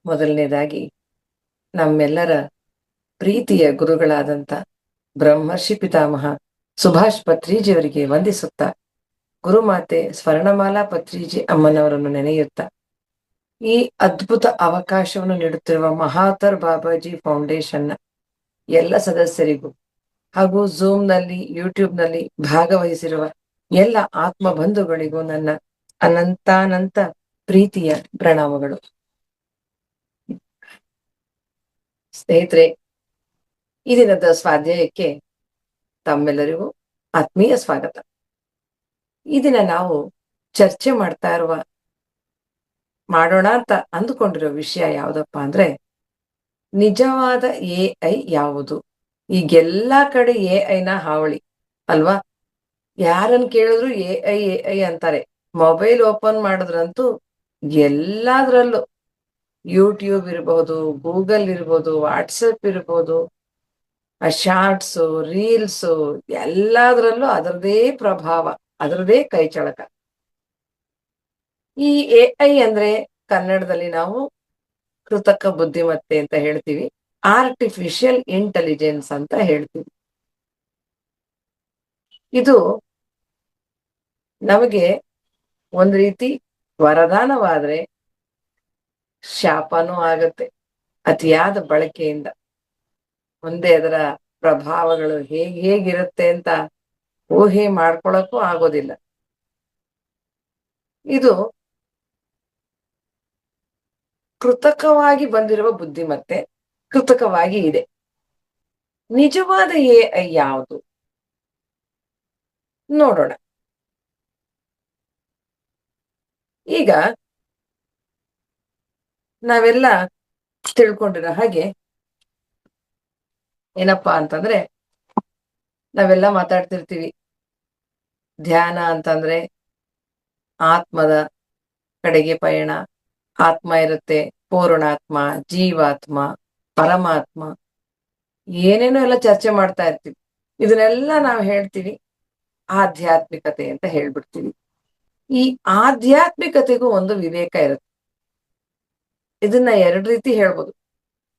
ಮೊದಲನೇದಾಗಿ ನಮ್ಮೆಲ್ಲರ ಪ್ರೀತಿಯ ಗುರುಗಳಾದಂಥ ಬ್ರಹ್ಮರ್ಷಿ ಪಿತಾಮಹ ಸುಭಾಷ್ ಪತ್ರಿಜಿಯವರಿಗೆ ವಂದಿಸುತ್ತಾ, ಗುರುಮಾತೆ ಸ್ವರ್ಣಮಾಲಾ ಪತ್ರಿಜಿ ಅಮ್ಮನವರನ್ನು ನೆನೆಯುತ್ತಾ, ಈ ಅದ್ಭುತ ಅವಕಾಶವನ್ನು ನೀಡುತ್ತಿರುವ ಮಹಾತರ್ ಬಾಬಾಜಿ ಫೌಂಡೇಶನ್ನ ಎಲ್ಲ ಸದಸ್ಯರಿಗೂ ಹಾಗೂ ಝೂಮ್ನಲ್ಲಿ, ಯೂಟ್ಯೂಬ್ನಲ್ಲಿ ಭಾಗವಹಿಸಿರುವ ಎಲ್ಲ ಆತ್ಮ ಬಂಧುಗಳಿಗೂ ನನ್ನ ಅನಂತಾನಂತ ಪ್ರೀತಿಯ ಪ್ರಣಾಮಗಳು. ಸ್ನೇಹಿತರೆ, ಈ ದಿನದ ಸ್ವಾಧ್ಯಾಯಕ್ಕೆ ತಮ್ಮೆಲ್ಲರಿಗೂ ಆತ್ಮೀಯ ಸ್ವಾಗತ. ಈ ದಿನ ನಾವು ಚರ್ಚೆ ಮಾಡೋಣ ಅಂತ ಅಂದುಕೊಂಡಿರೋ ವಿಷಯ ಯಾವುದಪ್ಪ ಅಂದ್ರೆ, ನಿಜವಾದ ಎಐ ಯಾವುದು? ಈಗೆಲ್ಲಾ ಕಡೆ ಎಐನ ಹಾವಳಿ ಅಲ್ವಾ? ಯಾರನ್ನ ಕೇಳಿದ್ರು ಎಐ ಅಂತಾರೆ. ಮೊಬೈಲ್ ಓಪನ್ ಮಾಡಿದ್ರಂತೂ ಎಲ್ಲಾದ್ರಲ್ಲೂ ಯೂಟ್ಯೂಬ್ ಇರ್ಬೋದು, ಗೂಗಲ್ ಇರ್ಬೋದು, ವಾಟ್ಸಪ್ ಇರ್ಬೋದು, ಶಾರ್ಟ್ಸು, ರೀಲ್ಸು, ಎಲ್ಲಾದ್ರಲ್ಲೂ ಅದರದೇ ಪ್ರಭಾವ, ಅದರದೇ ಕೈಚಳಕ. ಈ ಎಐ ಅಂದ್ರೆ ಕನ್ನಡದಲ್ಲಿ ನಾವು ಕೃತಕ ಬುದ್ಧಿಮತ್ತೆ ಅಂತ ಹೇಳ್ತೀವಿ, ಆರ್ಟಿಫಿಷಿಯಲ್ ಇಂಟೆಲಿಜೆನ್ಸ್ ಅಂತ ಹೇಳ್ತೀವಿ. ಇದು ನಮಗೆ ಒಂದು ರೀತಿ ವರದಾನವಾದ್ರೆ ಶಾಪನೂ ಆಗತ್ತೆ ಅತಿಯಾದ ಬಳಕೆಯಿಂದ. ಮುಂದೆ ಅದರ ಪ್ರಭಾವಗಳು ಹೇಗಿರುತ್ತೆ ಅಂತ ಊಹೆ ಮಾಡ್ಕೊಳಕ್ಕೂ ಆಗೋದಿಲ್ಲ. ಇದು ಕೃತಕವಾಗಿ ಬಂದಿರುವ ಬುದ್ಧಿಮತ್ತೆ, ಕೃತಕವಾಗಿ ಇದೆ. ನಿಜವಾದ ಎಐ ಯಾವುದು ನೋಡೋಣ. ಈಗ ನಾವೆಲ್ಲ ತಿಳ್ಕೊಂಡಿರೋ ಹಾಗೆ ಏನಪ್ಪಾ ಅಂತಂದ್ರೆ, ನಾವೆಲ್ಲ ಮಾತಾಡ್ತಿರ್ತೀವಿ, ಧ್ಯಾನ ಅಂತಂದ್ರೆ ಆತ್ಮದ ಕಡೆಗೆ ಪಯಣ. ಆತ್ಮ ಇರುತ್ತೆ, ಪೂರ್ಣಾತ್ಮ, ಜೀವಾತ್ಮ, ಪರಮಾತ್ಮ, ಏನೇನೋ ಎಲ್ಲ ಚರ್ಚೆ ಮಾಡ್ತಾ ಇರ್ತೀವಿ. ಇದನ್ನೆಲ್ಲ ನಾವು ಹೇಳ್ತೀವಿ ಆಧ್ಯಾತ್ಮಿಕತೆ ಅಂತ ಹೇಳ್ಬಿಡ್ತೀವಿ. ಈ ಆಧ್ಯಾತ್ಮಿಕತೆಗೂ ಒಂದು ವಿವೇಕ ಇರುತ್ತೆ. ಇದನ್ನ ಎರಡು ರೀತಿ ಹೇಳ್ಬೋದು: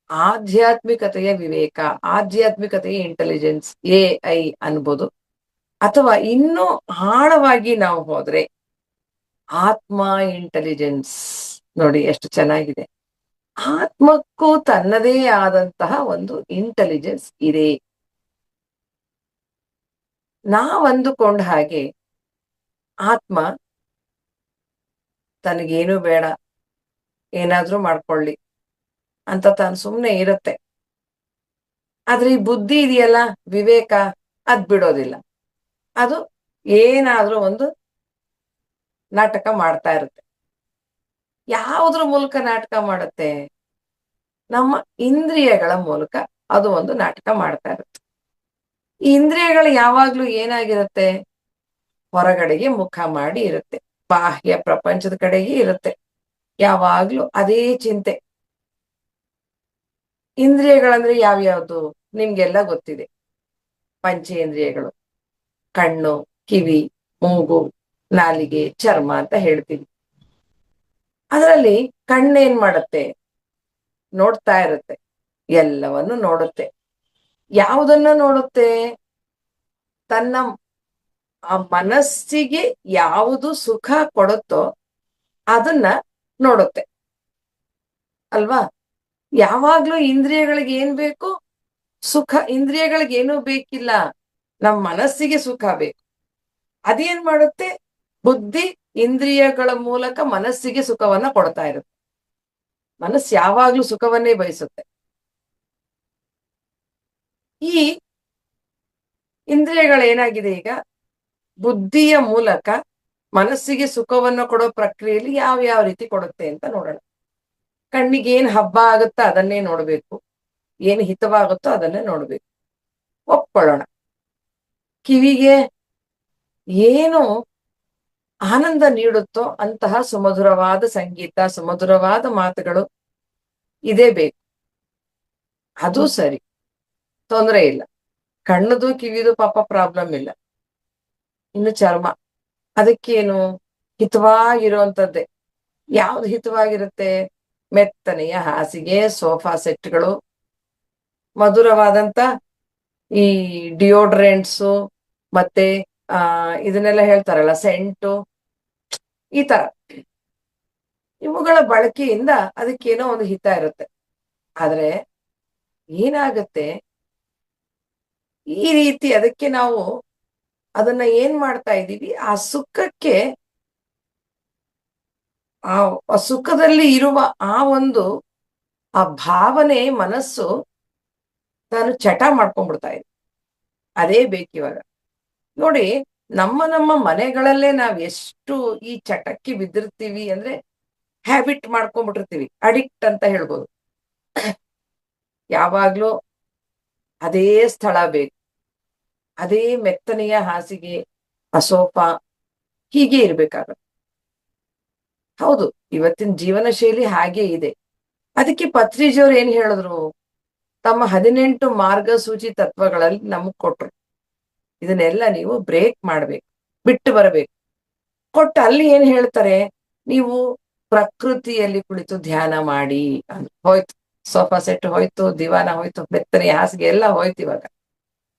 ಆಧ್ಯಾತ್ಮಿಕತೆಯ ವಿವೇಕ, ಆಧ್ಯಾತ್ಮಿಕತೆಯ ಇಂಟೆಲಿಜೆನ್ಸ್, ಎಐ ಅನ್ಬೋದು. ಅಥವಾ ಇನ್ನೂ ಆಳವಾಗಿ ನಾವು ಹೋದ್ರೆ ಆತ್ಮ ಇಂಟೆಲಿಜೆನ್ಸ್. ನೋಡಿ ಎಷ್ಟು ಚೆನ್ನಾಗಿದೆ. ಆತ್ಮಕ್ಕೂ ತನ್ನದೇ ಆದಂತಹ ಒಂದು ಇಂಟೆಲಿಜೆನ್ಸ್ ಇದೆ. ನಾವಂದುಕೊಂಡ ಹಾಗೆ ಆತ್ಮ ತನಗೇನು ಬೇಡ, ಏನಾದ್ರೂ ಮಾಡ್ಕೊಳ್ಳಿ ಅಂತ ತಾನು ಸುಮ್ಮನೆ ಇರುತ್ತೆ. ಆದ್ರೆ ಈ ಬುದ್ಧಿ ಇದೆಯಲ್ಲ, ವಿವೇಕ, ಅದ್ ಬಿಡೋದಿಲ್ಲ. ಅದು ಏನಾದ್ರೂ ಒಂದು ನಾಟಕ ಮಾಡ್ತಾ ಇರುತ್ತೆ. ಯಾವುದ್ರ ಮೂಲಕ ನಾಟಕ ಮಾಡುತ್ತೆ? ನಮ್ಮ ಇಂದ್ರಿಯಗಳ ಮೂಲಕ ಅದು ಒಂದು ನಾಟಕ ಮಾಡ್ತಾ ಇರುತ್ತೆ. ಈ ಇಂದ್ರಿಯಗಳು ಯಾವಾಗ್ಲೂ ಏನಾಗಿರುತ್ತೆ? ಹೊರಗಡೆಗೆ ಮುಖ ಮಾಡಿ ಇರುತ್ತೆ, ಬಾಹ್ಯ ಪ್ರಪಂಚದ ಕಡೆಗೆ ಇರುತ್ತೆ. ಯಾವಾಗ್ಲೂ ಅದೇ ಚಿಂತೆ. ಇಂದ್ರಿಯಗಳಂದ್ರೆ ಯಾವ್ಯಾವ್ದು ನಿಮ್ಗೆಲ್ಲ ಗೊತ್ತಿದೆ. ಪಂಚೇಂದ್ರಿಯಗಳು: ಕಣ್ಣು, ಕಿವಿ, ಮೂಗು, ನಾಲಿಗೆ, ಚರ್ಮ ಅಂತ ಹೇಳ್ತೀವಿ. ಅದರಲ್ಲಿ ಕಣ್ಣೇನ್ ಮಾಡುತ್ತೆ? ನೋಡ್ತಾ ಇರುತ್ತೆ, ಎಲ್ಲವನ್ನು ನೋಡುತ್ತೆ. ಯಾವುದನ್ನ ನೋಡುತ್ತೆ? ತನ್ನ ಆ ಮನಸ್ಸಿಗೆ ಯಾವುದು ಸುಖ ಕೊಡುತ್ತೋ ಅದನ್ನ ನೋಡುತ್ತೆ ಅಲ್ವಾ? ಯಾವಾಗ್ಲೂ ಇಂದ್ರಿಯಗಳಿಗೆ ಏನ್ ಬೇಕು? ಸುಖ. ಇಂದ್ರಿಯಗಳಿಗೆ ಏನೂ ಬೇಕಿಲ್ಲ, ನಮ್ಮ ಮನಸ್ಸಿಗೆ ಸುಖ ಬೇಕು. ಅದೇನ್ ಮಾಡುತ್ತೆ? ಬುದ್ಧಿ ಇಂದ್ರಿಯಗಳ ಮೂಲಕ ಮನಸ್ಸಿಗೆ ಸುಖವನ್ನ ಕೊಡ್ತಾ ಇರುತ್ತೆ. ಮನಸ್ಸು ಯಾವಾಗ್ಲೂ ಸುಖವನ್ನೇ ಬಯಸುತ್ತೆ. ಈ ಇಂದ್ರಿಯಗಳೇನಾಗಿದೆ ಈಗ, ಬುದ್ಧಿಯ ಮೂಲಕ ಮನಸ್ಸಿಗೆ ಸುಖವನ್ನು ಕೊಡೋ ಪ್ರಕ್ರಿಯೆಯಲ್ಲಿ ಯಾವ ರೀತಿ ಕೊಡುತ್ತೆ ಅಂತ ನೋಡೋಣ. ಕಣ್ಣಿಗೆ ಏನ್ ಹಬ್ಬ ಆಗುತ್ತೋ ಅದನ್ನೇ ನೋಡ್ಬೇಕು, ಏನ್ ಹಿತವಾಗುತ್ತೋ ಅದನ್ನೇ ನೋಡ್ಬೇಕು, ಒಪ್ಕೊಳ್ಳೋಣ. ಕಿವಿಗೆ ಏನು ಆನಂದ ನೀಡುತ್ತೋ ಅಂತಹ ಸುಮಧುರವಾದ ಸಂಗೀತ, ಸುಮಧುರವಾದ ಮಾತುಗಳು ಇದೇ ಬೇಕು, ಅದು ಸರಿ, ತೊಂದರೆ ಇಲ್ಲ. ಕಣ್ಣದು ಕಿವಿದು ಪಾಪ ಪ್ರಾಬ್ಲಮ್ ಇಲ್ಲ. ಇನ್ನು ಚರ್ಮ, ಅದಕ್ಕೇನು? ಹಿತವಾಗಿರುವಂಥದ್ದೇ. ಯಾವ್ದು ಹಿತವಾಗಿರುತ್ತೆ? ಮೆತ್ತನೆಯ ಹಾಸಿಗೆ, ಸೋಫಾ ಸೆಟ್ಗಳು, ಮಧುರವಾದಂತ ಈ ಡಿಯೋಡ್ರೆಂಟ್ಸು, ಮತ್ತೆ ಇದನ್ನೆಲ್ಲ ಹೇಳ್ತಾರಲ್ಲ ಸೆಂಟು, ಈ ತರ ಇವುಗಳ ಬಳಕೆಯಿಂದ ಅದಕ್ಕೇನೋ ಒಂದು ಹಿತ ಇರುತ್ತೆ. ಆದ್ರೆ ಏನಾಗುತ್ತೆ, ಈ ರೀತಿ ಅದಕ್ಕೆ ನಾವು ಅದನ್ನ ಏನ್ ಮಾಡ್ತಾ ಇದ್ದೀವಿ, ಆ ಸುಖಕ್ಕೆ, ಆ ಸುಖದಲ್ಲಿ ಇರುವ ಆ ಒಂದು ಆ ಭಾವನೆ ಮನಸ್ಸು ನಾನು ಚಟ ಮಾಡ್ಕೊಂಡ್ಬಿಡ್ತಾ ಇದೆ. ಅದೇ ಬೇಕಿವಾಗ. ನೋಡಿ, ನಮ್ಮ ಮನೆಗಳಲ್ಲೇ ನಾವ್ ಎಷ್ಟು ಈ ಚಟಕ್ಕೆ ಬಿದ್ದಿರ್ತೀವಿ ಅಂದ್ರೆ, ಹ್ಯಾಬಿಟ್ ಮಾಡ್ಕೊಂಡ್ಬಿಟ್ಟಿರ್ತೀವಿ, ಅಡಿಕ್ಟ್ ಅಂತ ಹೇಳ್ಬೋದು. ಯಾವಾಗ್ಲೂ ಅದೇ ಸ್ಥಳ ಬೇಕು, ಅದೇ ಮೆತ್ತನೆಯ ಹಾಸಿಗೆ, ಆ ಸೋಫಾ, ಹೀಗೆ ಇರ್ಬೇಕಾಗತ್ತೆ. ಹೌದು, ಇವತ್ತಿನ ಜೀವನ ಶೈಲಿ ಹಾಗೆ ಇದೆ. ಅದಕ್ಕೆ ಪತ್ರಿಜಿಯವ್ರು ಏನ್ ಹೇಳಿದ್ರು, ತಮ್ಮ 18 ಮಾರ್ಗಸೂಚಿ ತತ್ವಗಳಲ್ಲಿ ನಮಗ್ ಕೊಟ್ರು. ಇದನ್ನೆಲ್ಲ ನೀವು ಬ್ರೇಕ್ ಮಾಡ್ಬೇಕು, ಬಿಟ್ಟು ಬರಬೇಕು. ಕೊಟ್ಟು ಅಲ್ಲಿ ಏನ್ ಹೇಳ್ತಾರೆ, ನೀವು ಪ್ರಕೃತಿಯಲ್ಲಿ ಕುಳಿತು ಧ್ಯಾನ ಮಾಡಿ ಅಂತ. ಹೋಯ್ತು, ಸೋಫಾ ಸೆಟ್ ಹೋಯ್ತು, ದಿವಾನ ಹೋಯ್ತು, ಬೆತ್ತನೆಯ ಹಾಸಿಗೆ ಎಲ್ಲ ಹೋಯ್ತು. ಇವಾಗ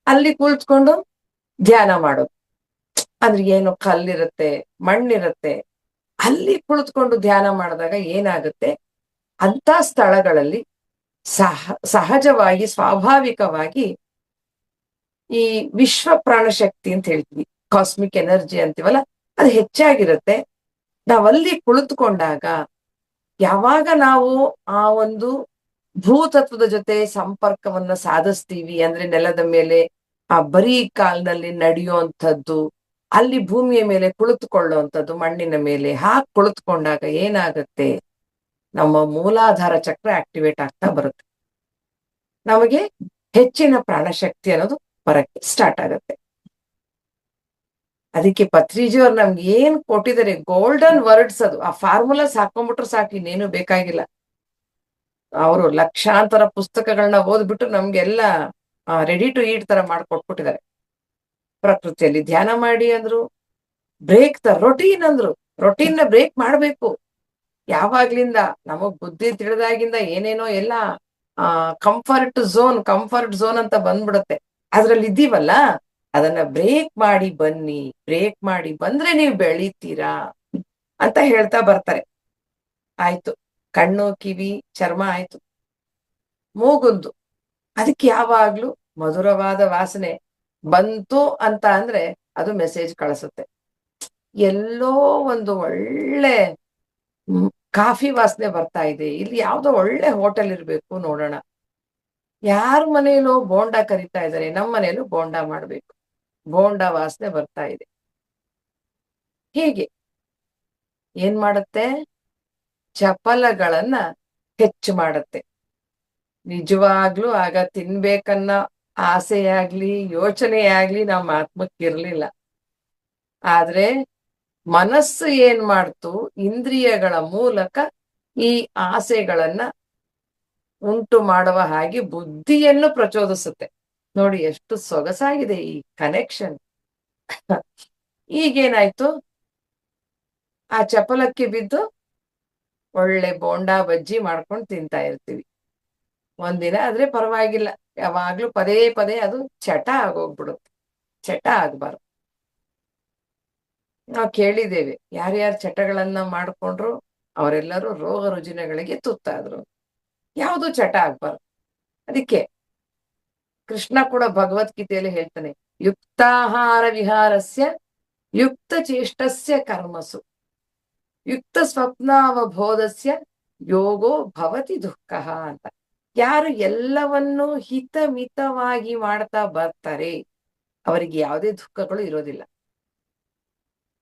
ಅಲ್ಲಿ ಕುಳಿತುಕೊಂಡು ಧ್ಯಾನ ಮಾಡೋದು ಅಂದ್ರೆ ಏನು, ಕಲ್ಲಿರುತ್ತೆ, ಮಣ್ಣಿರುತ್ತೆ, ಅಲ್ಲಿ ಕುಳಿತುಕೊಂಡು ಧ್ಯಾನ ಮಾಡಿದಾಗ ಏನಾಗುತ್ತೆ, ಅಂತ ಸ್ಥಳಗಳಲ್ಲಿ ಸಹಜವಾಗಿ ಸ್ವಾಭಾವಿಕವಾಗಿ ಈ ವಿಶ್ವ ಪ್ರಾಣಶಕ್ತಿ ಅಂತ ಹೇಳ್ತೀವಿ, ಕಾಸ್ಮಿಕ್ ಎನರ್ಜಿ ಅಂತೀವಲ್ಲ, ಅದು ಹೆಚ್ಚಾಗಿರುತ್ತೆ. ನಾವಲ್ಲಿ ಕುಳಿತುಕೊಂಡಾಗ ಯಾವಾಗ ನಾವು ಆ ಒಂದು ಭೂತತ್ವದ ಜೊತೆ ಸಂಪರ್ಕವನ್ನ ಸಾಧಿಸ್ತೀವಿ ಅಂದ್ರೆ, ನೆಲದ ಮೇಲೆ ಆ ಬರೀ ಕಾಲ್ನಲ್ಲಿ ನಡೆಯುವಂಥದ್ದು, ಅಲ್ಲಿ ಭೂಮಿಯ ಮೇಲೆ ಕುಳಿತುಕೊಳ್ಳುವಂಥದ್ದು, ಮಣ್ಣಿನ ಮೇಲೆ ಹಾಗೆ ಕುಳಿತುಕೊಂಡಾಗ ಏನಾಗುತ್ತೆ, ನಮ್ಮ ಮೂಲಾಧಾರ ಚಕ್ರ ಆಕ್ಟಿವೇಟ್ ಆಗ್ತಾ ಬರುತ್ತೆ. ನಮಗೆ ಹೆಚ್ಚಿನ ಪ್ರಾಣಶಕ್ತಿ ಅನ್ನೋದು ಬರಕ್ಕೆ ಸ್ಟಾರ್ಟ್ ಆಗತ್ತೆ. ಅದಕ್ಕೆ ಪತ್ರಿಜಿಯವ್ರು ನಮ್ಗೆ ಏನ್ ಕೊಟ್ಟಿದ್ದಾರೆ, ಗೋಲ್ಡನ್ ವರ್ಡ್ಸ್ ಅದು. ಆ ಫಾರ್ಮುಲಾಸ್ ಹಾಕೊಂಡ್ಬಿಟ್ರೆ ಸಾಕು, ಇನ್ನೇನು ಬೇಕಾಗಿಲ್ಲ. ಅವರು ಲಕ್ಷಾಂತರ ಪುಸ್ತಕಗಳನ್ನ ಓದ್ಬಿಟ್ಟು ನಮ್ಗೆಲ್ಲ ರೆಡಿ ಟು ಈಟ್ ತರ ಮಾಡ್ಕೊಟ್ಬಿಟ್ಟಿದ್ದಾರೆ. ಪ್ರಕೃತಿಯಲ್ಲಿ ಧ್ಯಾನ ಮಾಡಿ ಅಂದ್ರು, ಬ್ರೇಕ್ ದ ರೊಟೀನ್ ಅಂದ್ರು. ರೊಟೀನ್ ನ ಬ್ರೇಕ್ ಮಾಡ್ಬೇಕು. ಯಾವಾಗ್ಲಿಂದ ನಮಗ್ ಬುದ್ಧಿ ತಿಳಿದಾಗಿಂದ ಏನೇನೋ ಎಲ್ಲ ಕಂಫರ್ಟ್ ಝೋನ್ ಅಂತ ಬಂದ್ಬಿಡುತ್ತೆ. ಅದ್ರಲ್ಲಿ ಇದ್ದೀವಲ್ಲ, ಅದನ್ನ ಬ್ರೇಕ್ ಮಾಡಿ ಬನ್ನಿ, ಬ್ರೇಕ್ ಮಾಡಿ ಬಂದ್ರೆ ನೀವು ಬೆಳಿತೀರಾ ಅಂತ ಹೇಳ್ತಾ ಬರ್ತಾರೆ. ಆಯ್ತು, ಕಣ್ಣು, ಕಿವಿ, ಚರ್ಮ ಆಯ್ತು, ಮೂಗುಂದು, ಅದಕ್ಕೆ ಯಾವಾಗ್ಲೂ ಮಧುರವಾದ ವಾಸನೆ ಬಂತು ಅಂತ ಅಂದ್ರೆ ಅದು ಮೆಸೇಜ್ ಕಳಿಸುತ್ತೆ. ಎಲ್ಲೋ ಒಂದು ಒಳ್ಳೆ ಕಾಫಿ ವಾಸನೆ ಬರ್ತಾ ಇದೆ, ಇಲ್ಲಿ ಯಾವ್ದೋ ಒಳ್ಳೆ ಹೋಟೆಲ್ ಇರ್ಬೇಕು, ನೋಡೋಣ. ಯಾರ ಮನೇಲೋ ಬೋಂಡಾ ಕರಿತಾ ಇದ್ದಾರೆ, ನಮ್ಮ ಮನೇಲೂ ಬೋಂಡಾ ಮಾಡ್ಬೇಕು, ಬೋಂಡಾ ವಾಸನೆ ಬರ್ತಾ ಇದೆ. ಹೀಗೆ ಏನ್ ಮಾಡುತ್ತೆ, ಚಪಲಗಳನ್ನ ಹೆಚ್ಚು ಮಾಡುತ್ತೆ. ನಿಜವಾಗ್ಲೂ ಆಗ ತಿನ್ಬೇಕನ್ನ ಆಸೆಯಾಗ್ಲಿ ಯೋಚನೆಯಾಗ್ಲಿ ನಮ್ಮ ಆತ್ಮಕ್ಕಿರ್ಲಿಲ್ಲ. ಆದ್ರೆ ಮನಸ್ಸು ಏನ್ ಮಾಡ್ತು, ಇಂದ್ರಿಯಗಳ ಮೂಲಕ ಈ ಆಸೆಗಳನ್ನ ಉಂಟು ಮಾಡುವ ಹಾಗೆ ಬುದ್ಧಿಯನ್ನು ಪ್ರಚೋದಿಸುತ್ತೆ. ನೋಡಿ ಎಷ್ಟು ಸೊಗಸಾಗಿದೆ ಈ ಕನೆಕ್ಷನ್. ಈಗೇನಾಯ್ತು, ಆ ಚಪಲಕ್ಕೆ ಬಿದ್ದು ಒಳ್ಳೆ ಬೋಂಡಾ ಬಜ್ಜಿ ಮಾಡ್ಕೊಂಡು ತಿಂತಾ ಇರ್ತೀವಿ. ಒಂದಿನ ಆದ್ರೆ ಪರವಾಗಿಲ್ಲ, ಯಾವಾಗ್ಲೂ ಪದೇ ಪದೇ ಅದು ಚಟ ಆಗೋಗ್ಬಿಡುತ್ತೆ. ಚಟ ಆಗ್ಬಾರ್ದು. ನಾವು ಕೇಳಿದ್ದೇವೆ, ಯಾರ್ಯಾರು ಚಟಗಳನ್ನ ಮಾಡ್ಕೊಂಡ್ರು ಅವರೆಲ್ಲರೂ ರೋಗ ರುಜಿನಗಳಿಗೆ ತುತ್ತಾದ್ರು. ಯಾವುದು ಚಟ ಆಗ್ಬಾರ್ದು. ಅದಕ್ಕೆ ಕೃಷ್ಣ ಕೂಡ ಭಗವದ್ಗೀತೆಯಲ್ಲಿ ಹೇಳ್ತಾನೆ, ಯುಕ್ತಾಹಾರ ವಿಹಾರಸ್ಯ ಯುಕ್ತ ಚೇಷ್ಟಸ್ಯ ಕರ್ಮಸು ಯುಕ್ತ ಸ್ವಪ್ನಾವಬೋಧಸ್ಯ ಯೋಗೋ ಭವತಿ ದುಃಖ ಅಂತ. ಯಾರು ಎಲ್ಲವನ್ನೂ ಹಿತಮಿತವಾಗಿ ಮಾಡ್ತಾ ಬರ್ತಾರೆ ಅವರಿಗೆ ಯಾವುದೇ ದುಃಖಗಳು ಇರೋದಿಲ್ಲ.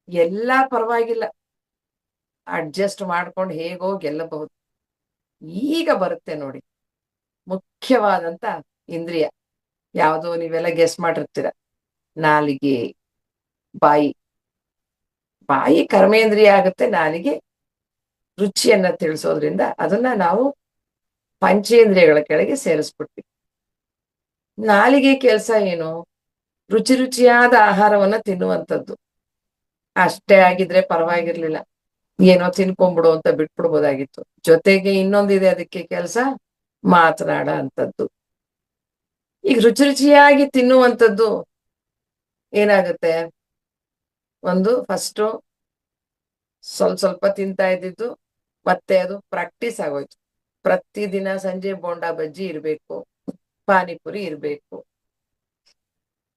ಎಲ್ಲ ಪರವಾಗಿಲ್ಲ, ಅಡ್ಜಸ್ಟ್ ಮಾಡ್ಕೊಂಡು ಹೇಗೋ ಗೆಲ್ಲಬಹುದು. ಈಗ ಬರುತ್ತೆ ನೋಡಿ ಮುಖ್ಯವಾದಂತ ಇಂದ್ರಿಯ ಯಾವುದು, ನೀವೆಲ್ಲ ಗೆಸ್ ಮಾಡಿರ್ತೀರ, ನಾಲಿಗೆ, ಬಾಯಿ. ಬಾಯಿ ಕರ್ಮೇಂದ್ರಿಯ ಆಗುತ್ತೆ, ನಾಲಿಗೆ ರುಚಿಯನ್ನ ತಿಳಿಸೋದ್ರಿಂದ ಅದನ್ನ ನಾವು ಪಂಚೇಂದ್ರಿಯಗಳ ಕೆಳಗೆ ಸೇರಿಸ್ಬಿಡ್ತೀವಿ. ನಾಲಿಗೆ ಕೆಲಸ ಏನು, ರುಚಿ ರುಚಿಯಾದ ಆಹಾರವನ್ನ ತಿನ್ನುವಂಥದ್ದು. ಅಷ್ಟೇ ಆಗಿದ್ರೆ ಪರವಾಗಿರ್ಲಿಲ್ಲ, ಏನೋ ತಿನ್ಕೊಂಡ್ಬಿಡು ಅಂತ ಬಿಟ್ಬಿಡ್ಬೋದಾಗಿತ್ತು. ಜೊತೆಗೆ ಇನ್ನೊಂದಿದೆ ಅದಕ್ಕೆ ಕೆಲಸ, ಮಾತನಾಡ ಅಂತದ್ದು. ಈಗ ರುಚಿ ರುಚಿಯಾಗಿ ತಿನ್ನುವಂಥದ್ದು ಏನಾಗುತ್ತೆ, ಒಂದು ಫಸ್ಟು ಸ್ವಲ್ಪ ತಿಂತಾ ಇದ್ದಿದ್ದು ಮತ್ತೆ ಅದು ಪ್ರಾಕ್ಟೀಸ್ ಆಗೋಯ್ತು. ಪ್ರತಿದಿನ ಸಂಜೆ ಬೋಂಡಾ ಬಜ್ಜಿ ಇರ್ಬೇಕು, ಪಾನಿಪುರಿ ಇರ್ಬೇಕು.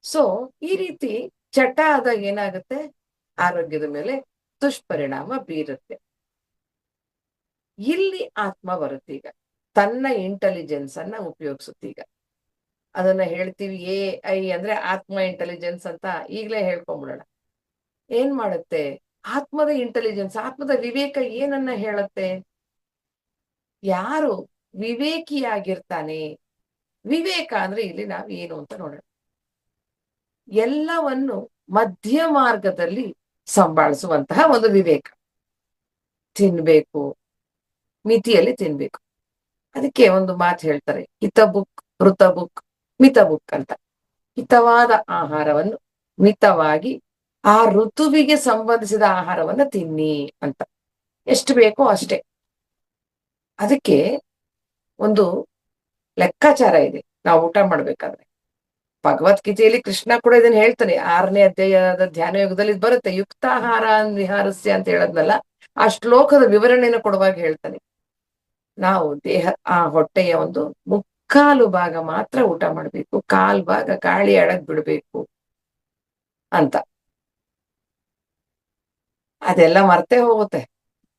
ಸೊ ಈ ರೀತಿ ಚಟ ಆದಾಗ ಏನಾಗುತ್ತೆ, ಆರೋಗ್ಯದ ಮೇಲೆ ದುಷ್ಪರಿಣಾಮ ಬೀರುತ್ತೆ. ಇಲ್ಲಿ ಆತ್ಮ ಬರುತ್ತೀಗ, ತನ್ನ ಇಂಟೆಲಿಜೆನ್ಸ್ ಅನ್ನ ಉಪಯೋಗಿಸುತ್ತೀಗ. ಅದನ್ನ ಹೇಳ್ತೀವಿ AI ಅಂದ್ರೆ ಆತ್ಮ ಇಂಟೆಲಿಜೆನ್ಸ್ ಅಂತ ಈಗಲೇ ಹೇಳ್ಕೊಂಡ್ಬಿಡೋಣ. ಏನ್ ಮಾಡುತ್ತೆ, ಆತ್ಮದ ಇಂಟೆಲಿಜೆನ್ಸ್, ಆತ್ಮದ ವಿವೇಕ ಏನನ್ನ ಹೇಳುತ್ತೆ, ಯಾರು ವಿವೇಕಿಯಾಗಿರ್ತಾನೆ. ವಿವೇಕ ಅಂದ್ರೆ ಇಲ್ಲಿ ನಾವು ಏನು ಅಂತ ನೋಡೋಣ. ಎಲ್ಲವನ್ನು ಮಧ್ಯ ಮಾರ್ಗದಲ್ಲಿ ಸಂಭಾಳಿಸುವಂತಹ ಒಂದು ವಿವೇಕ. ತಿನ್ಬೇಕು, ಮಿತಿಯಲ್ಲಿ ತಿನ್ಬೇಕು. ಅದಕ್ಕೆ ಒಂದು ಮಾತು ಹೇಳ್ತಾರೆ, ಹಿತ ಬುಕ್ ಋತ ಬುಕ್ ಮಿತ ಬುಕ್ ಅಂತ. ಹಿತವಾದ ಆಹಾರವನ್ನು ಮಿತವಾಗಿ ಆ ಋತುವಿಗೆ ಸಂಬಂಧಿಸಿದ ಆಹಾರವನ್ನ ತಿನ್ನಿ ಅಂತ. ಎಷ್ಟು ಬೇಕೋ ಅಷ್ಟೇ. ಅದಕ್ಕೆ ಒಂದು ಲೆಕ್ಕಾಚಾರ ಇದೆ ನಾವು ಊಟ ಮಾಡ್ಬೇಕಾದ್ರೆ. ಭಗವದ್ಗೀತೆಯಲ್ಲಿ ಕೃಷ್ಣ ಕೂಡ ಇದನ್ನ ಹೇಳ್ತಾನೆ. 6ನೇ ಅಧ್ಯಾಯದ ಧ್ಯಾನ ಯೋಗದಲ್ಲಿ ಇದು ಬರುತ್ತೆ. ಯುಕ್ತಾಹಾರ ವಿಹಾರಸ್ಯ ಅಂತ ಹೇಳದ್ನಲ್ಲ, ಆ ಶ್ಲೋಕದ ವಿವರಣೆಯನ್ನು ಕೊಡುವಾಗ ಹೇಳ್ತಾನೆ, ನಾವು ದೇಹ ಆ ಹೊಟ್ಟೆಯ ಒಂದು ಮುಕ್ಕಾಲು ಭಾಗ ಮಾತ್ರ ಊಟ ಮಾಡ್ಬೇಕು, ಕಾಲ್ ಭಾಗ ಗಾಳಿ ಅಡಗ್ ಬಿಡ್ಬೇಕು ಅಂತ. ಅದೆಲ್ಲ ಮರ್ತೇ ಹೋಗುತ್ತೆ,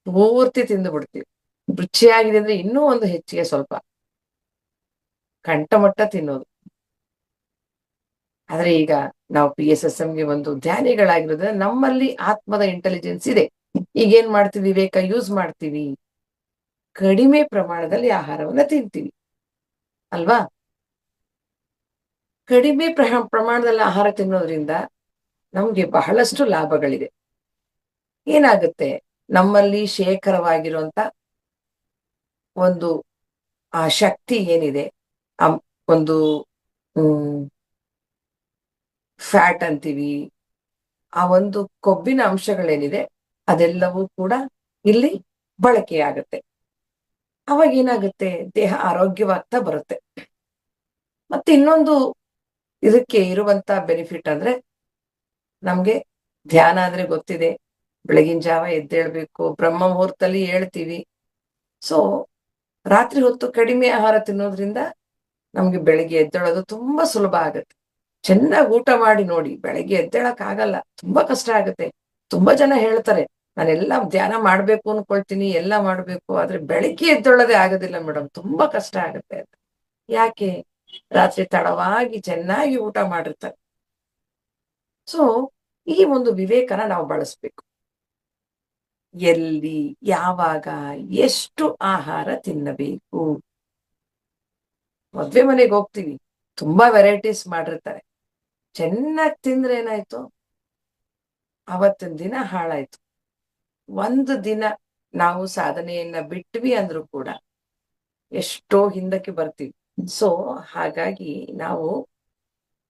ಪೂರ್ತಿ ತಿಂದು ಬಿಡ್ತೀವಿ. ರುಚಿಯಾಗಿದೆ ಅಂದ್ರೆ ಇನ್ನೂ ಒಂದು ಹೆಚ್ಚಿಗೆ ಸ್ವಲ್ಪ ಕಂಠಮಟ್ಟ ತಿನ್ನೋದು. ಆದ್ರೆ ಈಗ ನಾವು PSSMಗೆ ಒಂದು ಧ್ಯಾನಿಗಳಾಗಿರೋದ್ರಿಂದ ನಮ್ಮಲ್ಲಿ ಆತ್ಮದ ಇಂಟೆಲಿಜೆನ್ಸ್ ಇದೆ. ಈಗೇನ್ ಮಾಡ್ತೀವಿ, ವಿವೇಕ ಯೂಸ್ ಮಾಡ್ತೀವಿ, ಕಡಿಮೆ ಪ್ರಮಾಣದಲ್ಲಿ ಆಹಾರವನ್ನ ತಿಂತೀವಿ ಅಲ್ವಾ. ಕಡಿಮೆ ಪ್ರಮಾಣದಲ್ಲಿ ಆಹಾರ ತಿನ್ನೋದ್ರಿಂದ ನಮ್ಗೆ ಬಹಳಷ್ಟು ಲಾಭಗಳಿದೆ. ಏನಾಗುತ್ತೆ, ನಮ್ಮಲ್ಲಿ ಶೇಖರವಾಗಿರುವಂತ ಒಂದು ಆ ಶಕ್ತಿ ಏನಿದೆ, ಆ ಒಂದು ಫ್ಯಾಟ್ ಅಂತೀವಿ, ಆ ಒಂದು ಕೊಬ್ಬಿನ ಅಂಶಗಳೇನಿದೆ ಅದೆಲ್ಲವೂ ಕೂಡ ಇಲ್ಲಿ ಬಳಕೆಯಾಗುತ್ತೆ. ಅವಾಗ ಏನಾಗುತ್ತೆ, ದೇಹ ಆರೋಗ್ಯವಾಗ್ತಾ ಬರುತ್ತೆ. ಮತ್ತೆ ಇನ್ನೊಂದು ಇದಕ್ಕೆ ಇರುವಂತ ಬೆನಿಫಿಟ್ ಅಂದ್ರೆ, ನಮ್ಗೆ ಧ್ಯಾನ ಅಂದ್ರೆ ಗೊತ್ತಿದೆ, ಬೆಳಗಿನ ಜಾವ ಎದ್ದೇಳ್ಬೇಕು, ಬ್ರಹ್ಮ ಮುಹೂರ್ತದಲ್ಲಿ ಹೇಳ್ತೀವಿ. ಸೊ ರಾತ್ರಿ ಹೊತ್ತು ಕಡಿಮೆ ಆಹಾರ ತಿನ್ನೋದ್ರಿಂದ ನಮ್ಗೆ ಬೆಳಿಗ್ಗೆ ಎದ್ದೇಳೋದು ತುಂಬಾ ಸುಲಭ ಆಗುತ್ತೆ. ಚೆನ್ನಾಗಿ ಊಟ ಮಾಡಿ ನೋಡಿ, ಬೆಳಗ್ಗೆ ಎದ್ದೇಳಕ್ ಆಗಲ್ಲ, ತುಂಬಾ ಕಷ್ಟ ಆಗುತ್ತೆ. ತುಂಬಾ ಜನ ಹೇಳ್ತಾರೆ, ನಾನೆಲ್ಲ ಧ್ಯಾನ ಮಾಡ್ಬೇಕು ಅನ್ಕೊಳ್ತೀನಿ, ಎಲ್ಲ ಮಾಡ್ಬೇಕು, ಆದ್ರೆ ಬೆಳಿಗ್ಗೆ ಎದ್ದೇಳೋದೇ ಆಗೋದಿಲ್ಲ ಮೇಡಮ್, ತುಂಬಾ ಕಷ್ಟ ಆಗುತ್ತೆ ಅಂತ. ಯಾಕೆ, ರಾತ್ರಿ ತಡವಾಗಿ ಚೆನ್ನಾಗಿ ಊಟ ಮಾಡಿರ್ತಾರೆ. ಸೊ ಈ ಒಂದು ವಿವೇಕನ ನಾವು ಬಳಸ್ಬೇಕು. ಎಲ್ಲಿ, ಯಾವಾಗ, ಎಷ್ಟು ಆಹಾರ ತಿನ್ನಬೇಕು. ಮದ್ವೆ ಮನೆಗೆ ಹೋಗ್ತೀವಿ, ತುಂಬಾ ವೆರೈಟೀಸ್ ಮಾಡಿರ್ತಾರೆ. ಚೆನ್ನಾಗಿ ತಿಂದ್ರೆ ಏನಾಯ್ತು, ಅವತ್ತಿನ ದಿನ ಹಾಳಾಯ್ತು. ಒಂದು ದಿನ ನಾವು ಸಾಧನೆಯನ್ನ ಬಿಟ್ವಿ ಅಂದ್ರೂ ಕೂಡ ಎಷ್ಟೋ ಹಿಂದಕ್ಕೆ ಬರ್ತೀವಿ. ಸೊ ಹಾಗಾಗಿ ನಾವು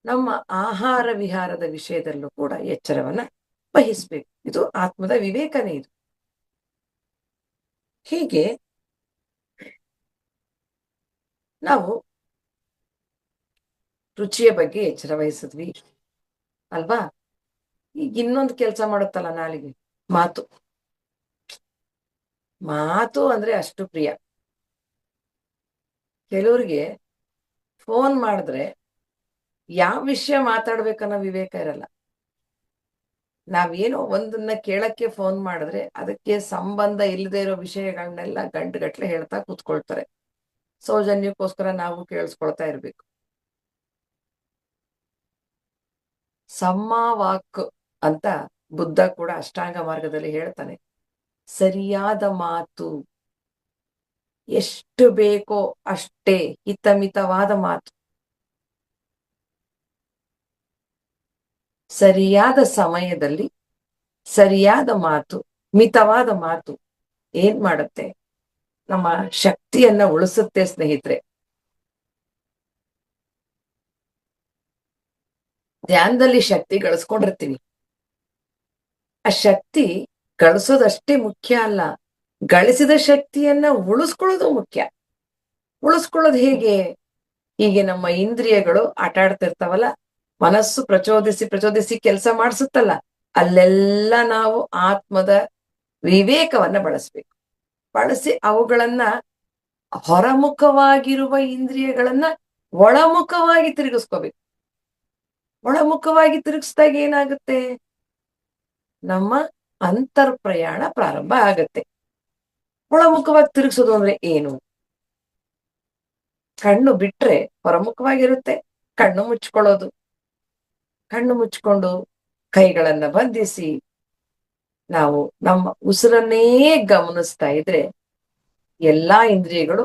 ನಮ್ಮ ಆಹಾರ ವಿಹಾರದ ವಿಷಯದಲ್ಲೂ ಕೂಡ ಎಚ್ಚರವನ್ನ ವಹಿಸ್ಬೇಕು. ಇದು ಆತ್ಮದ ವಿವೇಕನೇ ಇದು. ಹೀಗೆ ನಾವು ರುಚಿಯ ಬಗ್ಗೆ ಎಚ್ಚರ ವಹಿಸಿದ್ವಿ ಅಲ್ವಾ. ಈಗ ಇನ್ನೊಂದು ಕೆಲಸ ಮಾಡುತ್ತಲ್ಲ ನಾಲಿಗೆ, ಮಾತು. ಮಾತು ಅಂದ್ರೆ ಅಷ್ಟು ಪ್ರಿಯ. ಕೆಲವ್ರಿಗೆ ಫೋನ್ ಮಾಡಿದ್ರೆ ಯಾವ ವಿಷಯ ಮಾತಾಡ್ಬೇಕನ್ನೋ ವಿವೇಕ ಇರಲ್ಲ. ನಾವೇನೋ ಒಂದನ್ನ ಕೇಳಕ್ಕೆ ಫೋನ್ ಮಾಡಿದ್ರೆ ಅದಕ್ಕೆ ಸಂಬಂಧ ಇಲ್ಲದೆ ಇರೋ ವಿಷಯಗಳನ್ನೆಲ್ಲ ಗಂಟುಗಟ್ಲೆ ಹೇಳ್ತಾ ಕೂತ್ಕೊಳ್ತಾರೆ. ಸೌಜನ್ಯಕ್ಕೋಸ್ಕರ ನಾವು ಕೇಳಿಸ್ಕೊಳ್ತಾ ಇರ್ಬೇಕು. ಸಮ್ಮವಾಕ್ ಅಂತ ಬುದ್ಧ ಕೂಡ ಅಷ್ಟಾಂಗ ಮಾರ್ಗದಲ್ಲಿ ಹೇಳ್ತಾನೆ. ಸರಿಯಾದ ಮಾತು, ಎಷ್ಟು ಬೇಕೋ ಅಷ್ಟೇ ಹಿತಮಿತವಾದ ಮಾತು, ಸರಿಯಾದ ಸಮಯದಲ್ಲಿ ಸರಿಯಾದ ಮಾತು, ಮಿತವಾದ ಮಾತು ಏನ್ ಮಾಡುತ್ತೆ, ನಮ್ಮ ಶಕ್ತಿಯನ್ನ ಉಳಿಸುತ್ತೆ ಸ್ನೇಹಿತರೆ. ಧ್ಯಾನದಲ್ಲಿ ಶಕ್ತಿ ಗಳಿಸ್ಕೊಂಡಿರ್ತೀವಿ. ಆ ಶಕ್ತಿ ಗಳಿಸೋದಷ್ಟೇ ಮುಖ್ಯ ಅಲ್ಲ, ಗಳಿಸಿದ ಶಕ್ತಿಯನ್ನ ಉಳಿಸ್ಕೊಳ್ಳೋದು ಮುಖ್ಯ. ಉಳಿಸ್ಕೊಳ್ಳೋದು ಹೇಗೆ? ಹೀಗೆ ನಮ್ಮ ಇಂದ್ರಿಯಗಳು ಆಟ ಆಡ್ತಿರ್ತಾವಲ್ಲ, ಮನಸ್ಸು ಪ್ರಚೋದಿಸಿ ಪ್ರಚೋದಿಸಿ ಕೆಲಸ ಮಾಡಿಸುತ್ತಲ್ಲ, ಅಲ್ಲೆಲ್ಲ ನಾವು ಆತ್ಮದ ವಿವೇಕವನ್ನ ಬಳಸ್ಬೇಕು. ಬಳಸಿ ಅವುಗಳನ್ನ ಹೊರಮುಖವಾಗಿರುವ ಇಂದ್ರಿಯಗಳನ್ನ ಒಳಮುಖವಾಗಿ ತಿರುಗಿಸ್ಕೋಬೇಕು. ಒಳಮುಖವಾಗಿ ತಿರುಗಿಸಿದಾಗ ಏನಾಗುತ್ತೆ? ನಮ್ಮ ಅಂತರ್ಪ್ರಯಾಣ ಪ್ರಾರಂಭ ಆಗತ್ತೆ. ಒಳಮುಖವಾಗಿ ತಿರುಗಿಸೋದು ಅಂದ್ರೆ ಏನು? ಕಣ್ಣು ಬಿಟ್ರೆ ಹೊರಮುಖವಾಗಿರುತ್ತೆ, ಕಣ್ಣು ಮುಚ್ಕೊಳ್ಳೋದು. ಕಣ್ಣು ಮುಚ್ಕೊಂಡು ಕೈಗಳನ್ನ ಬಂಧಿಸಿ ನಾವು ನಮ್ಮ ಉಸಿರನ್ನೇ ಗಮನಿಸ್ತಾ ಇದ್ರೆ ಎಲ್ಲಾ ಇಂದ್ರಿಯಗಳು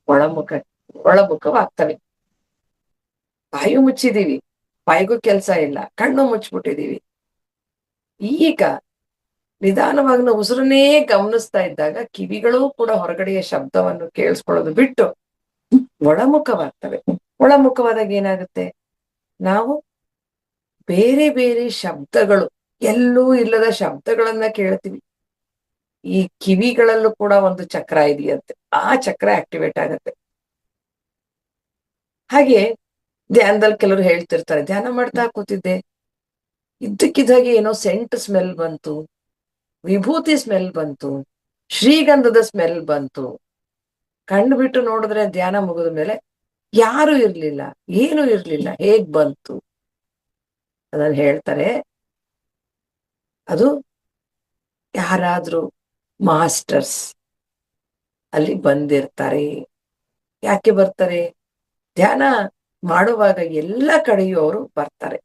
ಒಳಮುಖ ಒಳಮುಖವಾಗ್ತವೆ. ಬಾಯಿ ಮುಚ್ಚಿದೀವಿ, ಬಾಯಿಗೂ ಕೆಲಸ ಇಲ್ಲ, ಕಣ್ಣು ಮುಚ್ಚಿಬಿಟ್ಟಿದೀವಿ. ಈಗ ನಿಧಾನವಾಗಿ ನಾವು ಉಸಿರನ್ನೇ ಗಮನಿಸ್ತಾ ಇದ್ದಾಗ ಕಿವಿಗಳು ಕೂಡ ಹೊರಗಡೆಯ ಶಬ್ದವನ್ನು ಕೇಳಿಸ್ಕೊಳ್ಳೋದು ಬಿಟ್ಟು ಒಳಮುಖವಾಗ್ತವೆ. ಒಳಮುಖವಾದಾಗ ಏನಾಗುತ್ತೆ? ನಾವು ಬೇರೆ ಬೇರೆ ಶಬ್ದಗಳು, ಎಲ್ಲೂ ಇಲ್ಲದ ಶಬ್ದಗಳನ್ನ ಕೇಳ್ತೀವಿ. ಈ ಕಿವಿಗಳಲ್ಲೂ ಕೂಡ ಒಂದು ಚಕ್ರ ಇದೆಯಂತೆ, ಆ ಚಕ್ರ ಆಕ್ಟಿವೇಟ್ ಆಗತ್ತೆ. ಹಾಗೆ ಧ್ಯಾನದಲ್ಲಿ ಕೆಲವರು ಹೇಳ್ತಿರ್ತಾರೆ, ಧ್ಯಾನ ಮಾಡ್ತಾ ಕೂತಿದ್ದೆ, ಇದ್ದಕ್ಕಿದ್ದಾಗೆ ಏನೋ ಸೆಂಟ್ ಸ್ಮೆಲ್ ಬಂತು, ವಿಭೂತಿ ಸ್ಮೆಲ್ ಬಂತು, ಶ್ರೀಗಂಧದ ಸ್ಮೆಲ್ ಬಂತು. ಕಣ್ಣು ಬಿಟ್ಟು ನೋಡಿದ್ರೆ ಧ್ಯಾನ ಮುಗಿದ ಮೇಲೆ ಯಾರು ಇರ್ಲಿಲ್ಲ, ಏನು ಇರ್ಲಿಲ್ಲ, ಹೇಗ್ ಬಂತು? ಅದನ್ನ ಹೇಳ್ತಾರೆ, ಅದು ಯಾರಾದ್ರೂ ಮಾಸ್ಟರ್ಸ್ ಅಲ್ಲಿ ಬಂದಿರ್ತಾರೆ. ಯಾಕೆ ಬರ್ತಾರೆ? ಧ್ಯಾನ ಮಾಡುವಾಗ ಎಲ್ಲ ಕಡೆಯೂ ಅವರು ಬರ್ತಾರೆ.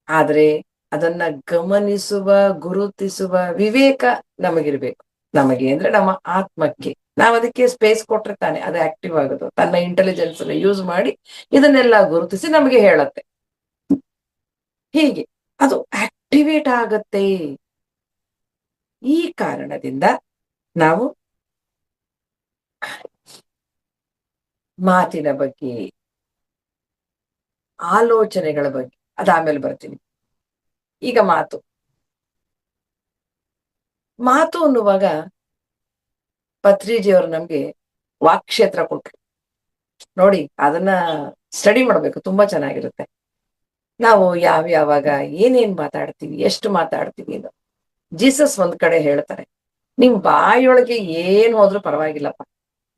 ಆದ್ರೆ ಅದನ್ನ ಗಮನಿಸುವ, ಗುರುತಿಸುವ ವಿವೇಕ ನಮಗಿರ್ಬೇಕು. ನಮಗೆ ಅಂದ್ರೆ ನಮ್ಮ ಆತ್ಮಕ್ಕೆ. ನಾವ್ ಅದಕ್ಕೆ ಸ್ಪೇಸ್ ಕೊಟ್ರೆ ತಾನೆ ಅದು ಆಕ್ಟಿವ್ ಆಗೋದು. ತನ್ನ ಇಂಟೆಲಿಜೆನ್ಸ್ ಅನ್ನ ಯೂಸ್ ಮಾಡಿ ಇದನ್ನೆಲ್ಲ ಗುರುತಿಸಿ ನಮಗೆ ಹೇಳತ್ತೆ. ಹೀಗೆ ಅದು ಆಕ್ಟಿವೇಟ್ ಆಗತ್ತೆ. ಈ ಕಾರಣದಿಂದ ನಾವು ಮಾತಿನ ಬಗ್ಗೆ, ಆಲೋಚನೆಗಳ ಬಗ್ಗೆ, ಅದಾದ್ಮೇಲೆ ಬರ್ತೀನಿ. ಈಗ ಮಾತು ಅನ್ನುವಾಗ ಪತ್ರಿಜಿಯವರು ನಮ್ಗೆ ವಾಕ್ಕ್ಷೇತ್ರ ಕೊಟ್ರು ನೋಡಿ. ಅದನ್ನ ಸ್ಟಡಿ ಮಾಡ್ಬೇಕು, ತುಂಬಾ ಚೆನ್ನಾಗಿರುತ್ತೆ. ನಾವು ಯಾವಾಗ ಏನೇನ್ ಮಾತಾಡ್ತೀವಿ, ಎಷ್ಟು ಮಾತಾಡ್ತೀವಿ ಅಂತ. ಜೀಸಸ್ ಒಂದ್ ಕಡೆ ಹೇಳ್ತಾರೆ, ನಿಮ್ ಬಾಯಿಯೊಳಗೆ ಏನ್ ಹೋದ್ರೂ ಪರವಾಗಿಲ್ಲಪ್ಪ,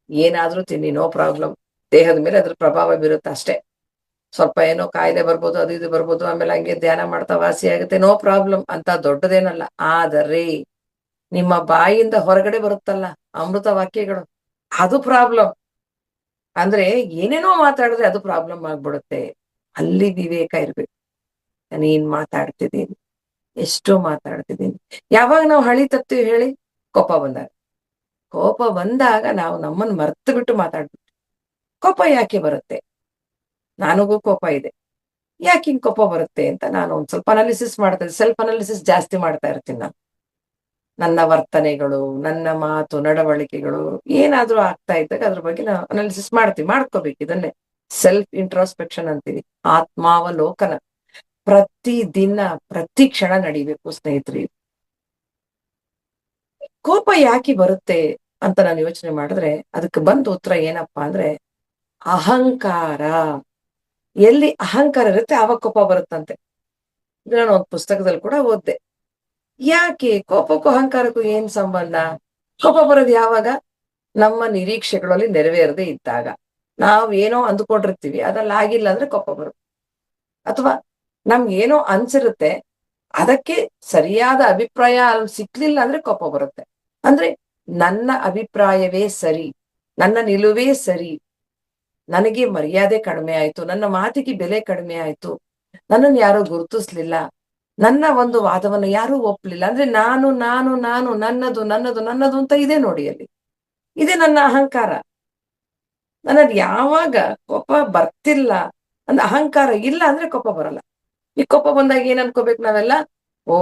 ಏನಾದ್ರೂ ತಿನ್ನಿ, ನೋ ಪ್ರಾಬ್ಲಮ್. ದೇಹದ ಮೇಲೆ ಅದ್ರ ಪ್ರಭಾವ ಬೀರುತ್ತೆ ಅಷ್ಟೇ. ಸ್ವಲ್ಪ ಏನೋ ಕಾಯಿಲೆ ಬರ್ಬೋದು, ಅದು ಇದು ಬರ್ಬೋದು, ಆಮೇಲೆ ಹಂಗೆ ಧ್ಯಾನ ಮಾಡ್ತಾ ವಾಸಿ ಆಗುತ್ತೆ, ನೋ ಪ್ರಾಬ್ಲಮ್ ಅಂತ ದೊಡ್ಡದೇನಲ್ಲ. ಆದರೆ ನಿಮ್ಮ ಬಾಯಿಯಿಂದ ಹೊರಗಡೆ ಬರುತ್ತಲ್ಲ ಅಮೃತ ವಾಕ್ಯಗಳು, ಅದು ಪ್ರಾಬ್ಲಮ್. ಅಂದ್ರೆ ಏನೇನೋ ಮಾತಾಡಿದ್ರೆ ಅದು ಪ್ರಾಬ್ಲಮ್ ಆಗ್ಬಿಡುತ್ತೆ. ಅಲ್ಲಿ ವಿವೇಕ ಇರ್ಬೇಕು. ನಾನೇನ್ ಮಾತಾಡ್ತಿದ್ದೀನಿ, ಎಷ್ಟು ಮಾತಾಡ್ತಿದ್ದೀನಿ. ಯಾವಾಗ ನಾವು ಹಳಿ ತಪ್ತೀವಿ ಹೇಳಿ? ಕೋಪ ಬಂದಾಗ ನಾವು ನಮ್ಮನ್ನ ಮರ್ತು ಬಿಟ್ಟು ಮಾತಾಡ್ಬಿಟ್ಟು. ಕೋಪ ಯಾಕೆ ಬರುತ್ತೆ? ನನಗೂ ಕೋಪ ಇದೆ, ಯಾಕೆ ಹಿಂಗ್ ಕೋಪ ಬರುತ್ತೆ ಅಂತ ನಾನು ಒಂದ್ ಸ್ವಲ್ಪ ಅನಾಲಿಸಿಸ್ ಮಾಡ್ತಾ, ಸೆಲ್ಫ್ ಅನಾಲಿಸಿಸ್ ಜಾಸ್ತಿ ಮಾಡ್ತಾ ಇರ್ತೀನಿ ನಾನು. ನನ್ನ ವರ್ತನೆಗಳು, ನನ್ನ ಮಾತು, ನಡವಳಿಕೆಗಳು ಏನಾದ್ರೂ ಆಗ್ತಾ ಇದ್ದಾಗ ಅದ್ರ ಬಗ್ಗೆ ನಾವು ಅನಾಲಿಸಿಸ್ ಮಾಡ್ಕೋಬೇಕು. ಇದನ್ನೇ ಸೆಲ್ಫ್ ಇಂಟ್ರೋಸ್ಪೆಕ್ಷನ್ ಅಂತೀವಿ, ಆತ್ಮಾವಲೋಕನ. ಪ್ರತಿ ದಿನ, ಪ್ರತಿ ಕ್ಷಣ ನಡಿಬೇಕು ಸ್ನೇಹಿತರೆ. ಕೋಪ ಯಾಕೆ ಬರುತ್ತೆ ಅಂತ ನಾನು ಯೋಚನೆ ಮಾಡಿದ್ರೆ ಅದಕ್ಕೆ ಬಂದ ಉತ್ತರ ಏನಪ್ಪಾ ಅಂದ್ರೆ, ಅಹಂಕಾರ. ಎಲ್ಲಿ ಅಹಂಕಾರ ಇರುತ್ತೆ ಆವಾಗ ಕೋಪ ಬರುತ್ತಂತೆ. ನಾನು ಒಂದು ಪುಸ್ತಕದಲ್ಲಿ ಕೂಡ ಓದ್ದೆ. ಯಾಕೆ ಕೋಪಕ್ಕೂ ಅಹಂಕಾರಕ್ಕೂ ಏನ್ ಸಂಬಂಧ? ಕೋಪ ಬರೋದು ಯಾವಾಗ? ನಮ್ಮ ನಿರೀಕ್ಷೆಗಳಲ್ಲಿ ನೆರವೇರದೆ ಇದ್ದಾಗ. ನಾವ್ ಏನೋ ಅಂದ್ಕೊಂಡಿರ್ತೀವಿ, ಅದ್ರಲ್ಲಿ ಆಗಿಲ್ಲ ಅಂದ್ರೆ ಕೋಪ ಬರುತ್ತೆ. ಅಥವಾ ನಮ್ಗೆ ಏನೋ ಅನ್ಸಿರುತ್ತೆ, ಅದಕ್ಕೆ ಸರಿಯಾದ ಅಭಿಪ್ರಾಯ ಅಲ್ಲಿ ಸಿಕ್ಲಿಲ್ಲ ಅಂದ್ರೆ ಕೋಪ ಬರುತ್ತೆ. ಅಂದ್ರೆ ನನ್ನ ಅಭಿಪ್ರಾಯವೇ ಸರಿ, ನನ್ನ ನಿಲುವೇ ಸರಿ, ನನಗೆ ಮರ್ಯಾದೆ ಕಡಿಮೆ ಆಯ್ತು, ನನ್ನ ಮಾತಿಗೆ ಬೆಲೆ ಕಡಿಮೆ ಆಯ್ತು, ನನ್ನನ್ನು ಯಾರೋ ಗುರುತಿಸ್ಲಿಲ್ಲ, ನನ್ನ ಒಂದು ವಾದವನ್ನು ಯಾರೂ ಒಪ್ಲಿಲ್ಲ ಅಂದ್ರೆ ನಾನು ನಾನು ನಾನು ನನ್ನದು ನನ್ನದು ನನ್ನದು ಅಂತ ಇದೆ ನೋಡಿ. ಅಲ್ಲಿ ಇದೆ ನನ್ನ ಅಹಂಕಾರ. ನನ್ನದು ಯಾವಾಗ ಕೋಪ ಬರ್ತಿಲ್ಲ ಅಂದ್ರೆ ಅಹಂಕಾರ ಇಲ್ಲ ಅಂದ್ರೆ ಕೋಪ ಬರಲ್ಲ. ಈ ಕೋಪ ಬಂದಾಗ ಏನ್ ಅನ್ಕೋಬೇಕು ನಾವೆಲ್ಲ? ಓ,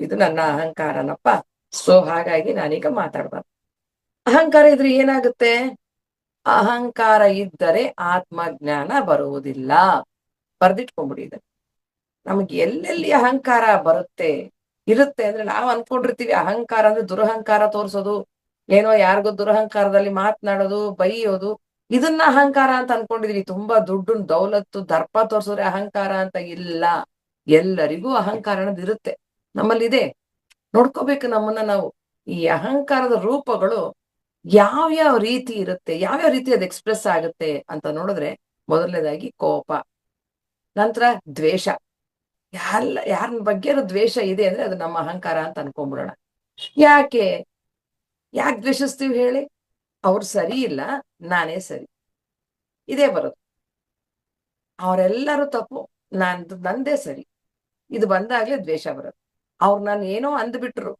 ಇದು ನನ್ನ ಅಹಂಕಾರನಪ್ಪ, ಸೊ ಹಾಗಾಗಿ ನಾನೀಗ ಮಾತಾಡ್ಬಾರ್ದು. ಅಹಂಕಾರ ಇದ್ರೆ ಏನಾಗುತ್ತೆ? ಅಹಂಕಾರ ಇದ್ದರೆ ಆತ್ಮಜ್ಞಾನ ಬರುವುದಿಲ್ಲ. ಬರ್ದಿಟ್ಕೊಂಡ್ಬಿಡಿ. ನಮ್ಗೆ ಎಲ್ಲೆಲ್ಲಿ ಅಹಂಕಾರ ಬರುತ್ತೆ ಇರುತ್ತೆ ಅಂದ್ರೆ ನಾವ್ ಅನ್ಕೊಂಡಿರ್ತೀವಿ ಅಹಂಕಾರ ಅಂದ್ರೆ ದುರಹಂಕಾರ ತೋರ್ಸೋದು, ಏನೋ ಯಾರಿಗೋ ದುರಹಂಕಾರದಲ್ಲಿ ಮಾತನಾಡೋದು, ಬೈಯೋದು, ಇದನ್ನ ಅಹಂಕಾರ ಅಂತ ಅನ್ಕೊಂಡಿದೀವಿ. ತುಂಬಾ ದುಡ್ಡು ದೌಲತ್ತು ದರ್ಪ ತೋರ್ಸಿದ್ರೆ ಅಹಂಕಾರ ಅಂತ ಇಲ್ಲ. ಎಲ್ಲರಿಗೂ ಅಹಂಕಾರ ಅನ್ನೋದು ಇರುತ್ತೆ, ನಮ್ಮಲ್ಲಿದೆ. ನೋಡ್ಕೋಬೇಕು ನಮ್ಮನ್ನ ನಾವು. ಈ ಅಹಂಕಾರದ ರೂಪಗಳು ಯಾವ್ಯಾವ ರೀತಿ ಇರುತ್ತೆ, ಯಾವ್ಯಾವ ರೀತಿ ಅದು ಎಕ್ಸ್‌ಪ್ರೆಸ್ ಆಗುತ್ತೆ ಅಂತ ನೋಡಿದ್ರೆ, ಮೊದಲನೇದಾಗಿ ಕೋಪ, ನಂತರ ದ್ವೇಷ. ಯಾರ ಬಗ್ಗೆನೂ ದ್ವೇಷ ಇದೆ ಅಂದ್ರೆ ಅದು ನಮ್ಮ ಅಹಂಕಾರ ಅಂತ ಅನ್ಕೊಂಡ್ಬಿಡೋಣ. ಯಾಕೆ ಯಾಕೆ ದ್ವೇಷಿಸ್ತೀವಿ ಹೇಳಿ? ಅವ್ರು ಸರಿ ಇಲ್ಲ, ನಾನೇ ಸರಿ, ಇದೇ ಬರೋದು. ಅವರೆಲ್ಲರೂ ತಪ್ಪು, ನಂದೇ ಸರಿ, ಇದು ಬಂದಾಗ್ಲೇ ದ್ವೇಷ ಬರೋದು. ಅವ್ರು ನಾನು ಏನೋ ಅಂದ್ಬಿಟ್ರು,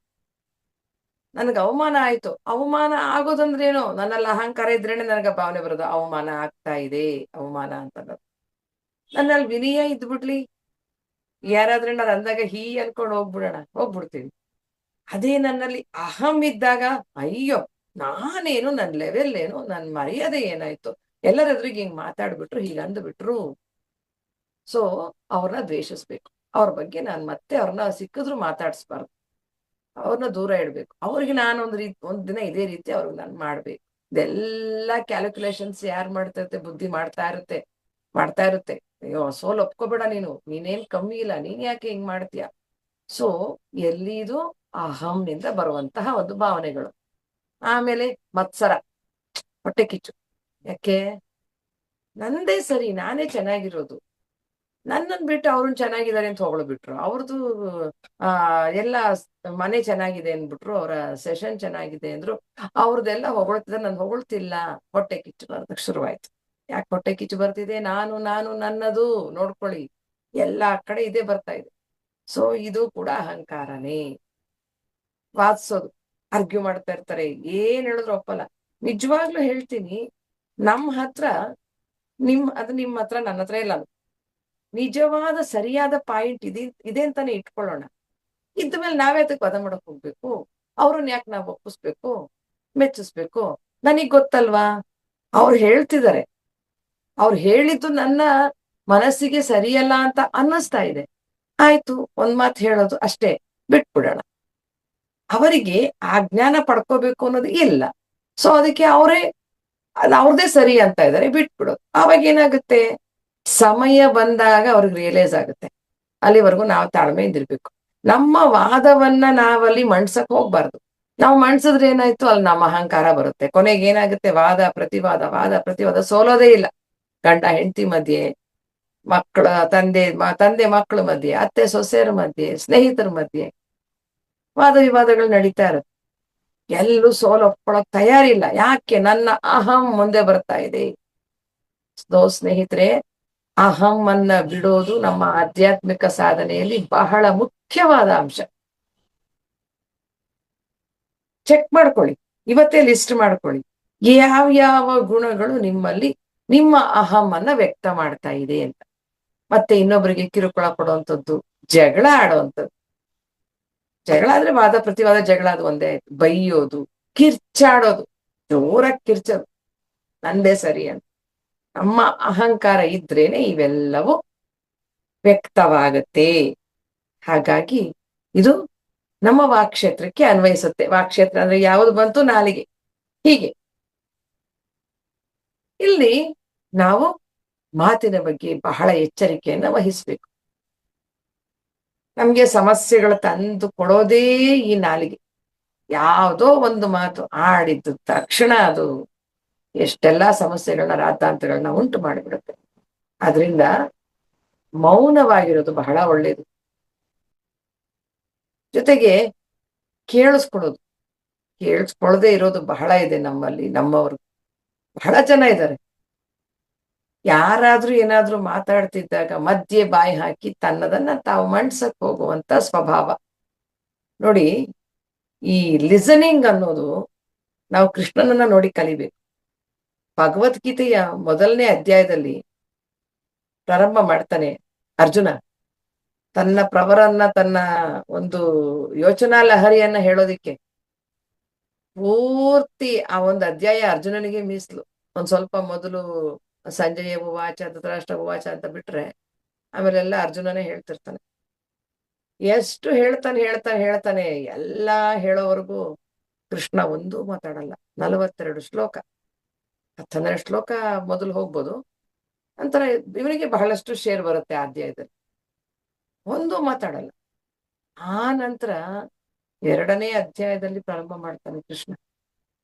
ನನಗೆ ಅವಮಾನ ಆಯ್ತು. ಅವಮಾನ ಆಗೋದಂದ್ರೇನು? ನನ್ನಲ್ಲಿ ಅಹಂಕಾರ ಇದ್ರೇನೆ ನನಗೆ ಭಾವನೆ ಬರೋದು, ಅವಮಾನ ಆಗ್ತಾ ಇದೆ, ಅವಮಾನ ಅಂತ ಅನ್ನೋದು. ನನ್ನಲ್ಲಿ ವಿನಯ ಇದ್ಬಿಡ್ಲಿ, ಯಾರಾದ್ರೂ ನಾನು ಅಂದಾಗ ಅನ್ಕೊಂಡು ಹೋಗ್ಬಿಡ್ತೀವಿ. ಅದೇ ನನ್ನಲ್ಲಿ ಅಹಂ ಇದ್ದಾಗ, ಅಯ್ಯೋ ನಾನೇನು, ನನ್ ಲೆವೆಲ್ ಏನು, ನನ್ ಮರ್ಯಾದೆ ಏನಾಯ್ತು, ಎಲ್ಲರ ಎದುರಿಗೆ ಹಿಂಗ್ ಮಾತಾಡ್ಬಿಟ್ರು, ಹೀಗ್ ಅಂದ್ಬಿಟ್ರು. ಸೊ ಅವ್ರನ್ನ ದ್ವೇಷಿಸ್ಬೇಕು. ಅವ್ರ ಬಗ್ಗೆ ನಾನ್ ಮತ್ತೆ ಅವ್ರನ್ನ ಸಿಕ್ಕಿದ್ರು ಮಾತಾಡ್ಸ್ಬಾರ್ದು, ಅವ್ರನ್ನ ದೂರ ಇಡ್ಬೇಕು. ಅವ್ರಿಗೆ ನಾನು ಒಂದ್ ದಿನ ಇದೇ ರೀತಿ ಅವ್ರಿಗೆ ನಾನು ಮಾಡ್ಬೇಕು. ಇದೆಲ್ಲಾ ಕ್ಯಾಲ್ಕುಲೇಷನ್ಸ್ ಯಾರು ಮಾಡ್ತಾ ಇರುತ್ತೆ? ಬುದ್ಧಿ ಮಾಡ್ತಾ ಇರುತ್ತೆ. ಅಯ್ಯೋ ಸೋಲ್ ಒಪ್ಕೋಬೇಡ, ನೀನೇನ್ ಕಮ್ಮಿ ಇಲ್ಲ, ನೀನ್ ಯಾಕೆ ಹಿಂಗ್ ಮಾಡ್ತೀಯ? ಸೊ ಎಲ್ಲಿದು ಅಹಂನಿಂದ ಬರುವಂತಹ ಒಂದು ಭಾವನೆಗಳು. ಆಮೇಲೆ ಮತ್ಸರ, ಹೊಟ್ಟೆ ಕಿಚ್ಚು. ಯಾಕೆ? ನಂದೇ ಸರಿ, ನಾನೇ ಚೆನ್ನಾಗಿರೋದು, ನನ್ನನ್ ಬಿಟ್ಟು ಅವ್ರನ್ನ ಚೆನ್ನಾಗಿದ್ದಾರೆ ಅಂತ ಹೊಗಳ್ಬಿಟ್ರು. ಅವ್ರದ್ದು ಆ ಎಲ್ಲ ಮನೆ ಚೆನ್ನಾಗಿದೆ ಅಂದ್ಬಿಟ್ರು, ಅವರ ಸೆಷನ್ ಚೆನ್ನಾಗಿದೆ ಅಂದ್ರು, ಅವ್ರದ್ದೆಲ್ಲ ಹೊಗಳ್ತಿದ್ರೆ ನನ್ ಹೊಗಳ್ತಿಲ್ಲ. ಹೊಟ್ಟೆ ಕಿಚ್ಚು ಬರೋದಕ್ಕೆ ಶುರುವಾಯ್ತು. ಯಾಕೆ ಹೊಟ್ಟೆ ಕಿಚ್ಚು ಬರ್ತಿದೆ? ನಾನು ನನ್ನದು ನೋಡ್ಕೊಳ್ಳಿ, ಎಲ್ಲಾ ಕಡೆ ಇದೇ ಬರ್ತಾ ಇದೆ. ಸೊ ಇದು ಕೂಡ ಅಹಂಕಾರನೇ. ವಾದಿಸೋದು, ಆರ್ಗ್ಯೂ ಮಾಡ್ತಾ ಇರ್ತಾರೆ, ಏನ್ ಹೇಳಿದ್ರು ಒಪ್ಪಲ್ಲ. ನಿಜವಾಗ್ಲೂ ಹೇಳ್ತೀನಿ, ನಮ್ ಹತ್ರ ನಿಮ್ ಹತ್ರ ನನ್ನ ಹತ್ರ ಇಲ್ಲ. ನಿಜವಾದ ಸರಿಯಾದ ಪಾಯಿಂಟ್ ಇದೆ ಅಂತಾನೆ ಇಟ್ಕೊಳ್ಳೋಣ. ಇದ್ಮೇಲೆ ನಾವೇ ಅದಕ್ಕೆ ವಾದ ಮಾಡಕ್ ಹೋಗ್ಬೇಕು? ಅವ್ರನ್ನ ಯಾಕೆ ನಾವ್ ಒಪ್ಪಿಸ್ಬೇಕು, ಮೆಚ್ಚಿಸ್ಬೇಕು? ನನಗ್ ಗೊತ್ತಲ್ವಾ ಅವ್ರು ಹೇಳ್ತಿದ್ದಾರೆ, ಅವ್ರು ಹೇಳಿದ್ದು ನನ್ನ ಮನಸ್ಸಿಗೆ ಸರಿಯಲ್ಲ ಅಂತ ಅನ್ನಿಸ್ತಾ ಇದೆ. ಆಯ್ತು, ಒಂದ್ ಮಾತು ಹೇಳೋದು ಅಷ್ಟೇ, ಬಿಟ್ಬಿಡೋಣ. ಅವರಿಗೆ ಆ ಜ್ಞಾನ ಪಡ್ಕೋಬೇಕು ಅನ್ನೋದು ಇಲ್ಲ. ಸೊ ಅದಕ್ಕೆ ಅವ್ರದೇ ಸರಿ ಅಂತ ಇದ್ದಾರೆ, ಬಿಟ್ಬಿಡೋದು. ಅವಾಗ ಏನಾಗುತ್ತೆ? ಸಮಯ ಬಂದಾಗ ಅವ್ರಿಗೆ ರಿಯಲೈಸ್ ಆಗುತ್ತೆ. ಅಲ್ಲಿವರೆಗೂ ನಾವು ತಾಳ್ಮೆಯಿಂದ ಇರ್ಬೇಕು. ನಮ್ಮ ವಾದವನ್ನ ನಾವಲ್ಲಿ ಮಣ್ಸಕ್ ಹೋಗ್ಬಾರ್ದು. ನಾವು ಮಣ್ಸಿದ್ರೆ ಏನಾಯ್ತು? ಅಲ್ಲಿ ನಮ್ಮ ಅಹಂಕಾರ ಬರುತ್ತೆ. ಕೊನೆಗೆ ಏನಾಗುತ್ತೆ? ವಾದ ಪ್ರತಿವಾದ ಸೋಲೋದೇ ಇಲ್ಲ. ಗಂಡ ಹೆಂಡತಿ ಮಧ್ಯೆ, ಮಕ್ಕಳ ತಂದೆ ಮಕ್ಕಳ ಮಧ್ಯೆ, ಅತ್ತೆ ಸೊಸೆಯರ ಮಧ್ಯೆ, ಸ್ನೇಹಿತರ ಮಧ್ಯೆ ವಾದ ವಿವಾದಗಳು ನಡೀತಾ ಇರುತ್ತೆ. ಎಲ್ಲೂ ಸೋಲು ಒಪ್ಕೊಳಕ್ ತಯಾರಿಲ್ಲ. ಯಾಕೆ? ನನ್ನ ಅಹಂ ಮುಂದೆ ಬರ್ತಾ ಇದೆ. ಸ್ನೇಹಿತರೆ, ಅಹಮ್ಮನ್ನ ಬಿಡೋದು ನಮ್ಮ ಆಧ್ಯಾತ್ಮಿಕ ಸಾಧನೆಯಲ್ಲಿ ಬಹಳ ಮುಖ್ಯವಾದ ಅಂಶ. ಚೆಕ್ ಮಾಡ್ಕೊಳ್ಳಿ, ಇವತ್ತೇ ಲಿಸ್ಟ್ ಮಾಡ್ಕೊಳ್ಳಿ, ಯಾವ ಗುಣಗಳು ನಿಮ್ಮಲ್ಲಿ ನಿಮ್ಮ ಅಹಮ್ಮನ್ನ ವ್ಯಕ್ತ ಮಾಡ್ತಾ ಇದೆ ಅಂತ. ಮತ್ತೆ ಇನ್ನೊಬ್ಬರಿಗೆ ಕಿರುಕುಳ ಕೊಡುವಂಥದ್ದು, ಜಗಳ ಆಡುವಂಥದ್ದು. ಜಗಳ ಅಂದ್ರೆ ವಾದ ಪ್ರತಿವಾದ, ಜಗಳ ಅದು ಒಂದೇ ಆಯ್ತು. ಬೈಯೋದು, ಕಿರ್ಚಾಡೋದು, ಜೋರಾಗಿ ಕಿರ್ಚೋದು, ನಂದೇ ಸರಿ ಅಂತ. ನಮ್ಮ ಅಹಂಕಾರ ಇದ್ರೇನೆ ಇವೆಲ್ಲವೂ ವ್ಯಕ್ತವಾಗತ್ತೆ. ಹಾಗಾಗಿ ಇದು ನಮ್ಮ ವಾಕ್ಕ್ಷೇತ್ರಕ್ಕೆ ಅನ್ವಯಿಸುತ್ತೆ. ವಾಕ್ಕ್ಷೇತ್ರ ಅಂದ್ರೆ ಯಾವುದು ಬಂತು? ನಾಲಿಗೆ. ಹೀಗೆ ಇಲ್ಲಿ ನಾವು ಮಾತಿನ ಬಗ್ಗೆ ಬಹಳ ಎಚ್ಚರಿಕೆಯನ್ನ ವಹಿಸ್ಬೇಕು. ನಮ್ಗೆ ಸಮಸ್ಯೆಗಳು ತಂದು ಕೊಡೋದೇ ಈ ನಾಲಿಗೆ. ಯಾವುದೋ ಒಂದು ಮಾತು ಆಡಿದ್ದು ತಕ್ಷಣ ಅದು ಎಷ್ಟೆಲ್ಲಾ ಸಮಸ್ಯೆಗಳನ್ನ, ರಾತಾಂತಗಳನ್ನ ಉಂಟು ಮಾಡಿಬಿಡುತ್ತೆ. ಆದ್ರಿಂದ ಮೌನವಾಗಿರೋದು ಬಹಳ ಒಳ್ಳೇದು. ಜೊತೆಗೆ ಕೇಳಿಸ್ಕೊಳ್ಳೋದು. ಕೇಳಿಸ್ಕೊಳ್ಳದೆ ಇರೋದು ಬಹಳ ಇದೆ ನಮ್ಮಲ್ಲಿ. ನಮ್ಮವರು ಬಹಳ ಜನ ಇದ್ದಾರೆ. ಯಾರಾದ್ರೂ ಏನಾದ್ರೂ ಮಾತಾಡ್ತಿದ್ದಾಗ ಮಧ್ಯೆ ಬಾಯಿ ಹಾಕಿ ತನ್ನದನ್ನ ತಾವು ಮಂಡ್ಸಕ್ ಹೋಗುವಂತ ಸ್ವಭಾವ. ನೋಡಿ, ಈ ಲಿಸನಿಂಗ್ ಅನ್ನೋದು ನಾವು ಕೃಷ್ಣನನ್ನ ನೋಡಿ ಕಲಿಬೇಕು. ಭಗವದ್ಗೀತೆಯ ಮೊದಲನೇ ಅಧ್ಯಾಯದಲ್ಲಿ ಪ್ರಾರಂಭ ಮಾಡ್ತಾನೆ ಅರ್ಜುನ. ತನ್ನ ಪ್ರವರನ್ನ, ತನ್ನ ಒಂದು ಯೋಚನಾ ಲಹರಿಯನ್ನ ಹೇಳೋದಿಕ್ಕೆ ಪೂರ್ತಿ ಆ ಒಂದು ಅಧ್ಯಾಯ ಅರ್ಜುನನಿಗೆ ಮೀಸಲು. ಒಂದ್ ಸ್ವಲ್ಪ ಮೊದಲು ಸಂಜಯ ಉವಾಚ ಧೃತರಾಷ್ಟ್ರ ಉವಾಚ ಅಂತ ಬಿಟ್ರೆ ಆಮೇಲೆಲ್ಲ ಅರ್ಜುನನೇ ಹೇಳ್ತಿರ್ತಾನೆ. ಎಷ್ಟು ಹೇಳ್ತಾನೆ ಹೇಳ್ತಾನೆ ಹೇಳ್ತಾನೆ ಎಲ್ಲಾ ಹೇಳೋವರೆಗೂ ಕೃಷ್ಣ ಒಂದೂ ಮಾತಾಡಲ್ಲ. 42 ಶ್ಲೋಕ, 12 ಶ್ಲೋಕ ಮೊದಲು ಹೋಗ್ಬೋದು. ನಂತರ ಇವನಿಗೆ ಬಹಳಷ್ಟು ಶೇರ್ ಬರುತ್ತೆ ಆ ಅಧ್ಯಾಯದಲ್ಲಿ. ಒಂದೂ ಮಾತಾಡಲ್ಲ. ಆ ನಂತರ 2ನೇ ಅಧ್ಯಾಯದಲ್ಲಿ ಪ್ರಾರಂಭ ಮಾಡ್ತಾನೆ ಕೃಷ್ಣ.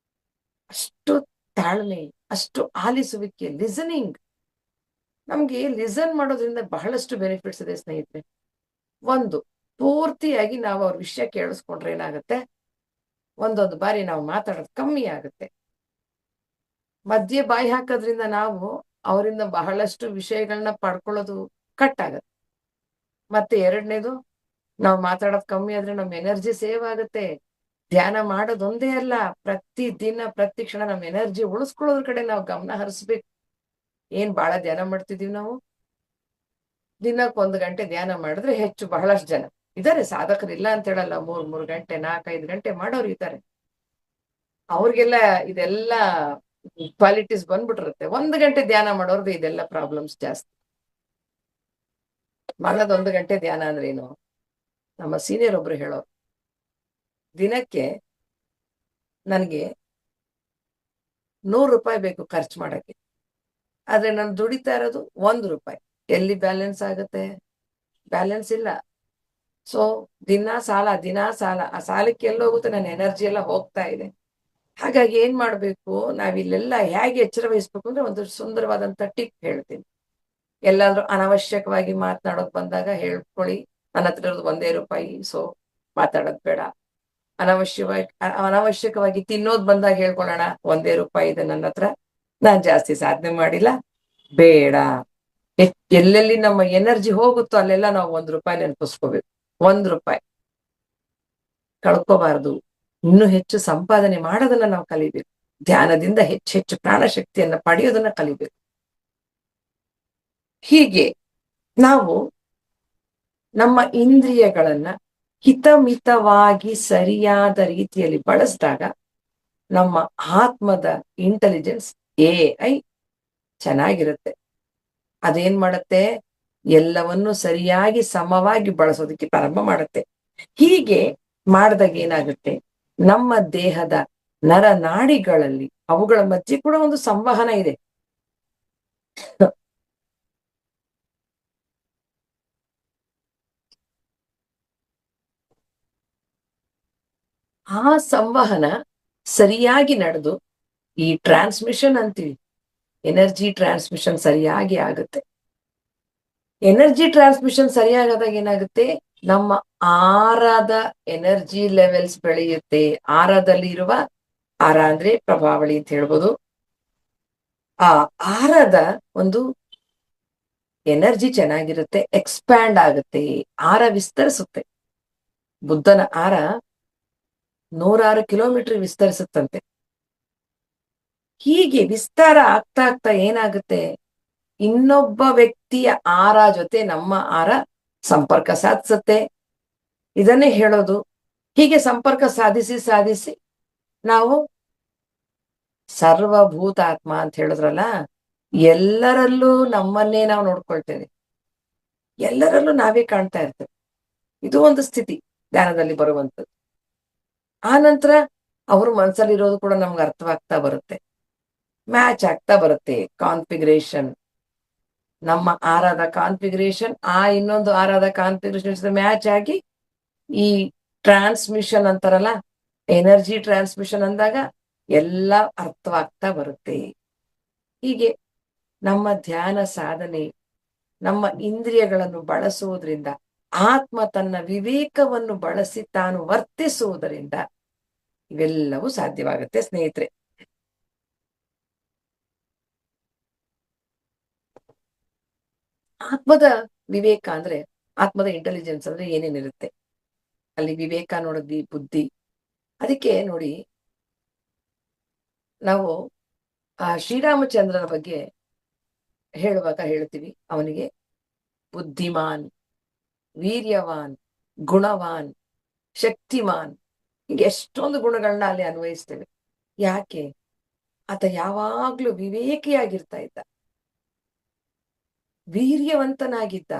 ಅಷ್ಟು ತಾಳ್ಮೆ, ಅಷ್ಟು ಆಲಿಸುವಿಕೆ, ಲಿಸನಿಂಗ್. ನಮ್ಗೆ ಲಿಸನ್ ಮಾಡೋದ್ರಿಂದ ಬಹಳಷ್ಟು ಬೆನಿಫಿಟ್ಸ್ ಇದೆ ಸ್ನೇಹಿತರೆ. ಒಂದು, ಪೂರ್ತಿಯಾಗಿ ನಾವು ಅವ್ರ ವಿಷಯ ಕೇಳಿಸ್ಕೊಂಡ್ರೆ ಏನಾಗುತ್ತೆ, ಒಂದೊಂದು ಬಾರಿ ನಾವು ಮಾತಾಡೋದು ಕಮ್ಮಿ ಆಗುತ್ತೆ. ಮಧ್ಯೆ ಬಾಯಿ ಹಾಕೋದ್ರಿಂದ ನಾವು ಅವರಿಂದ ಬಹಳಷ್ಟು ವಿಷಯಗಳನ್ನ ಪಡ್ಕೊಳ್ಳೋದು ಕಟ್ ಆಗತ್ತೆ. ಮತ್ತೆ 2ನೇದು, ನಾವು ಮಾತಾಡೋದು ಕಮ್ಮಿ ಆದ್ರೆ ನಮ್ಮ ಎನರ್ಜಿ ಸೇವ್ ಆಗುತ್ತೆ. ಧ್ಯಾನ ಮಾಡೋದೊಂದೇ ಅಲ್ಲ, ಪ್ರತಿ ದಿನ ಪ್ರತಿ ಕ್ಷಣ ನಮ್ಮ ಎನರ್ಜಿ ಉಳಿಸ್ಕೊಳ್ಳೋದ್ರ ಕಡೆ ನಾವು ಗಮನ ಹರಿಸ್ಬೇಕು. ಏನ್ ಬಹಳ ಧ್ಯಾನ ಮಾಡ್ತಿದೀವಿ ನಾವು, ದಿನಕ್ಕೆ 1 ಗಂಟೆ ಧ್ಯಾನ ಮಾಡಿದ್ರೆ ಹೆಚ್ಚು. ಬಹಳಷ್ಟು ಜನ ಇದಾರೆ, ಸಾಧಕರು ಇಲ್ಲ ಅಂತ ಹೇಳಲ್ಲ. 3 ಗಂಟೆ 4-5 ಗಂಟೆ ಮಾಡೋರು ಇದ್ದಾರೆ. ಅವ್ರಿಗೆಲ್ಲ ಇದೆಲ್ಲ ಕ್ವಾಲಿಟೀಸ್ ಬಂದ್ಬಿಟ್ಟಿರುತ್ತೆ. 1 ಗಂಟೆ ಧ್ಯಾನ ಮಾಡೋರ್ದು ಇದೆಲ್ಲ ಪ್ರಾಬ್ಲಮ್ಸ್ ಜಾಸ್ತಿ. ಮಾಡೋದು 1 ಗಂಟೆ ಧ್ಯಾನ ಅಂದ್ರೆ ಏನು? ನಮ್ಮ ಸೀನಿಯರ್ ಒಬ್ರು ಹೇಳೋರು, ದಿನಕ್ಕೆ ನನಗೆ 100 ರೂಪಾಯಿ ಬೇಕು ಖರ್ಚು ಮಾಡಕ್ಕೆ, ಆದ್ರೆ ನಾನು ದುಡಿತಾ ಇರೋದು 1 ರೂಪಾಯಿ. ಎಲ್ಲಿ ಬ್ಯಾಲೆನ್ಸ್ ಆಗುತ್ತೆ? ಬ್ಯಾಲೆನ್ಸ್ ಇಲ್ಲ. ಸೊ ದಿನಾ ಸಾಲ, ಆ ಸಾಲಕ್ಕೆ ಎಲ್ಲ ಹೋಗುತ್ತೆ, ನನ್ನ ಎನರ್ಜಿ ಎಲ್ಲ ಹೋಗ್ತಾ ಇದೆ. ಹಾಗಾಗಿ ಏನ್ ಮಾಡ್ಬೇಕು, ನಾವಿಲ್ಲೆಲ್ಲ ಹೇಗೆ ಎಚ್ಚರ ವಹಿಸ್ಬೇಕು ಅಂದ್ರೆ ಒಂದು ಸುಂದರವಾದಂತ ಟಿಪ್ ಹೇಳ್ತೀನಿ. ಎಲ್ಲಾದ್ರೂ ಅನಾವಶ್ಯಕವಾಗಿ ಮಾತನಾಡೋಕ್ ಬಂದಾಗ ಹೇಳ್ಕೊಳ್ಳಿ, ನನ್ನ ಹತ್ರ ಇರೋದು 1 ರೂಪಾಯಿ, ಸೊ ಮಾತಾಡೋದ್ ಬೇಡ. ಅನಾವಶ್ಯಕವಾಗಿ ತಿನ್ನೋದ್ ಬಂದಾಗ ಹೇಳ್ಕೊಳ್ಳೋಣ, 1 ರೂಪಾಯಿ ಇದೆ ನನ್ನ ಹತ್ರ, ನಾನ್ ಜಾಸ್ತಿ ಸಾಧನೆ ಮಾಡಿಲ್ಲ, ಬೇಡ. ಎಲ್ಲೆಲ್ಲಿ ನಮ್ಮ ಎನರ್ಜಿ ಹೋಗುತ್ತೋ ಅಲ್ಲೆಲ್ಲ ನಾವು 1 ರೂಪಾಯಿ ನೆನಪಿಸ್ಕೋಬೇಕು. 1 ರೂಪಾಯಿ ಕಳ್ಕೋಬಾರದು. ಇನ್ನೂ ಹೆಚ್ಚು ಸಂಪಾದನೆ ಮಾಡೋದನ್ನ ನಾವು ಕಲಿಬೇಕು. ಧ್ಯಾನದಿಂದ ಹೆಚ್ಚು ಪ್ರಾಣಶಕ್ತಿಯನ್ನ ಪಡೆಯೋದನ್ನ ಕಲಿಬೇಕು. ಹೀಗೆ ನಾವು ನಮ್ಮ ಇಂದ್ರಿಯಗಳನ್ನ ಹಿತಮಿತವಾಗಿ ಸರಿಯಾದ ರೀತಿಯಲ್ಲಿ ಬಳಸಿದಾಗ ನಮ್ಮ ಆತ್ಮದ ಇಂಟೆಲಿಜೆನ್ಸ್ AI ಚೆನ್ನಾಗಿರುತ್ತೆ. ಅದೇನ್ ಮಾಡುತ್ತೆ, ಎಲ್ಲವನ್ನು ಸರಿಯಾಗಿ ಸಮವಾಗಿ ಬಳಸೋದಕ್ಕೆ ಪ್ರಾರಂಭ ಮಾಡುತ್ತೆ. ಹೀಗೆ ಮಾಡಿದಾಗ ಏನಾಗುತ್ತೆ, ನಮ್ಮ ದೇಹದ ನರನಾಡಿಗಳಲ್ಲಿ ಅವುಗಳ ಮಧ್ಯೆ ಕೂಡ ಒಂದು ಸಂವಹನ ಇದೆ. ಆ ಸಂವಹನ ಸರಿಯಾಗಿ ನಡೆದು ಈ ಟ್ರಾನ್ಸ್ಮಿಷನ್ ಅಂತೀವಿ, ಎನರ್ಜಿ ಟ್ರಾನ್ಸ್ಮಿಷನ್ ಸರಿಯಾಗಿ ಆಗುತ್ತೆ. ಎನರ್ಜಿ ಟ್ರಾನ್ಸ್ಮಿಷನ್ ಸರಿಯಾಗದಾಗ ಏನಾಗುತ್ತೆ, ನಮ್ಮ ಆರದ ಎನರ್ಜಿ ಲೆವೆಲ್ಸ್ ಬೆಳೆಯುತ್ತೆ. ಆರದಲ್ಲಿ ಇರುವ, ಆರ ಅಂದ್ರೆ ಪ್ರಭಾವಳಿ ಅಂತ ಹೇಳ್ಬೋದು, ಆ ಆರದ ಒಂದು ಎನರ್ಜಿ ಚೆನ್ನಾಗಿರುತ್ತೆ, ಎಕ್ಸ್ಪ್ಯಾಂಡ್ ಆಗುತ್ತೆ, ಆರ ವಿಸ್ತರಿಸುತ್ತೆ. ಬುದ್ಧನ ಆರ 106 ಕಿಲೋಮೀಟರ್ ವಿಸ್ತರಿಸುತ್ತಂತೆ. ಹೀಗೆ ವಿಸ್ತಾರ ಆಗ್ತಾ ಆಗ್ತಾ ಏನಾಗುತ್ತೆ, ಇನ್ನೊಬ್ಬ ವ್ಯಕ್ತಿಯ ಆರ ಜೊತೆ ನಮ್ಮ ಆರ ಸಂಪರ್ಕ ಸಾಧಿಸುತ್ತೆ. ಇದನ್ನೇ ಹೇಳೋದು. ಹೀಗೆ ಸಂಪರ್ಕ ಸಾಧಿಸಿ ಸಾಧಿಸಿ ನಾವು ಸರ್ವಭೂತಾತ್ಮ ಅಂತ ಹೇಳಿದ್ರಲ್ಲ, ಎಲ್ಲರಲ್ಲೂ ನಮ್ಮನ್ನೇ ನಾವು ನೋಡ್ಕೊಳ್ತೇವೆ, ಎಲ್ಲರಲ್ಲೂ ನಾವೇ ಕಾಣ್ತಾ ಇರ್ತೇವೆ. ಇದು ಒಂದು ಸ್ಥಿತಿ ಧ್ಯಾನದಲ್ಲಿ ಬರುವಂಥದ್ದು. ಆ ನಂತರ ಅವ್ರ ಮನಸ್ಸಲ್ಲಿರೋದು ಕೂಡ ನಮ್ಗೆ ಅರ್ಥವಾಗ್ತಾ ಬರುತ್ತೆ, ಮ್ಯಾಚ್ ಆಗ್ತಾ ಬರುತ್ತೆ. ಕಾನ್ಫಿಗರೇಷನ್, ನಮ್ಮ ಆರಾದ ಕಾನ್ಫಿಗರೇಷನ್ ಇನ್ನೊಂದು ಆರಾದ ಕಾನ್ಫಿಗರೇಷನ್ ಮ್ಯಾಚ್ ಆಗಿ ಈ ಟ್ರಾನ್ಸ್ಮಿಷನ್ ಅಂತಾರಲ್ಲ, ಎನರ್ಜಿ ಟ್ರಾನ್ಸ್ಮಿಷನ್ ಅಂದಾಗ ಎಲ್ಲ ಅರ್ಥವಾಗ್ತಾ ಬರುತ್ತೆ. ಹೀಗೆ ನಮ್ಮ ಧ್ಯಾನ ಸಾಧನೆ, ನಮ್ಮ ಇಂದ್ರಿಯಗಳನ್ನು ಬಳಸುವುದರಿಂದ, ಆತ್ಮ ತನ್ನ ವಿವೇಕವನ್ನು ಬಳಸಿ ತಾನು ವರ್ತಿಸುವುದರಿಂದ ಇವೆಲ್ಲವೂ ಸಾಧ್ಯವಾಗುತ್ತೆ ಸ್ನೇಹಿತರೆ. ಆತ್ಮದ ವಿವೇಕ ಅಂದ್ರೆ, ಆತ್ಮದ ಇಂಟೆಲಿಜೆನ್ಸ್ ಅಂದ್ರೆ ಏನೇನಿರುತ್ತೆ ಅಲ್ಲಿ, ವಿವೇಕ ನೋಡಿದ್ವಿ, ಬುದ್ಧಿ. ಅದಕ್ಕೆ ನೋಡಿ, ನಾವು ಆ ಶ್ರೀರಾಮಚಂದ್ರನ ಬಗ್ಗೆ ಹೇಳುವಾಗ ಹೇಳ್ತೀವಿ, ಅವನಿಗೆ ಬುದ್ಧಿಮಾನ್, ವೀರ್ಯವಾನ್, ಗುಣವಾನ್, ಶಕ್ತಿಮಾನ್, ಹೀಗೆ ಎಷ್ಟೊಂದು ಗುಣಗಳನ್ನ ಅಲ್ಲಿ ಅನ್ವಯಿಸ್ತೇವೆ. ಯಾಕೆ? ಆತ ಯಾವಾಗ್ಲೂ ವಿವೇಕಿಯಾಗಿರ್ತಾ ಇದ್ದ, ವೀರ್ಯವಂತನಾಗಿದ್ದ,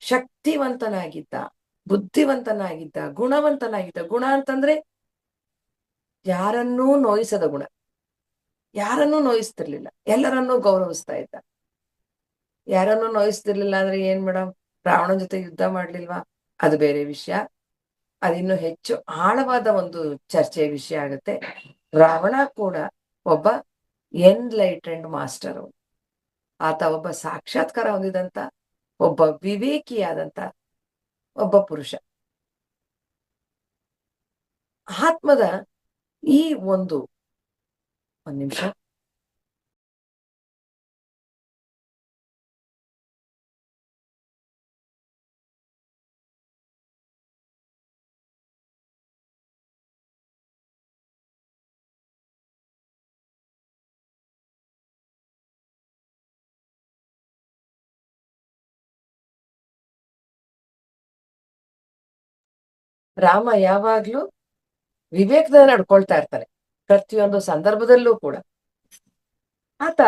ಶಕ್ತಿವಂತನಾಗಿದ್ದ, ಬುದ್ಧಿವಂತನಾಗಿದ್ದ, ಗುಣವಂತನಾಗಿದ್ದ. ಗುಣ ಅಂತಂದ್ರೆ ಯಾರನ್ನೂ ನೋಯಿಸದ ಗುಣ. ಯಾರನ್ನೂ ನೋಯಿಸ್ತಿರ್ಲಿಲ್ಲ, ಎಲ್ಲರನ್ನೂ ಗೌರವಿಸ್ತಾ ಇದ್ದ. ಯಾರನ್ನೂ ನೋಯಿಸ್ತಿರ್ಲಿಲ್ಲ ಅಂದ್ರೆ ಏನ್ ಮೇಡಮ್, ರಾವಣನ ಜೊತೆ ಯುದ್ಧ ಮಾಡ್ಲಿಲ್ವಾ? ಅದು ಬೇರೆ ವಿಷಯ. ಅದಿನ್ನು ಹೆಚ್ಚು ಆಳವಾದ ಒಂದು ಚರ್ಚೆಯ ವಿಷಯ ಆಗುತ್ತೆ. ರಾವಣ ಕೂಡ ಒಬ್ಬ ಎನ್ಲೈಟೆಂಡ್ ಮಾಸ್ಟರ್. ಆತ ಒಬ್ಬ ಸಾಕ್ಷಾತ್ಕಾರ ಹೊಂದಿದಂತ ಒಬ್ಬ ವಿವೇಕಿಯಾದಂತ ಒಬ್ಬ ಪುರುಷ. ಆತ್ಮದ ಈ ಒಂದ್ ನಿಮಿಷ. ರಾಮ ಯಾವಾಗ್ಲೂ ವಿವೇಕದಿಂದ ನಡ್ಕೊಳ್ತಾ ಇರ್ತಾನೆ ಪ್ರತಿಯೊಂದು ಸಂದರ್ಭದಲ್ಲೂ ಕೂಡ. ಆತ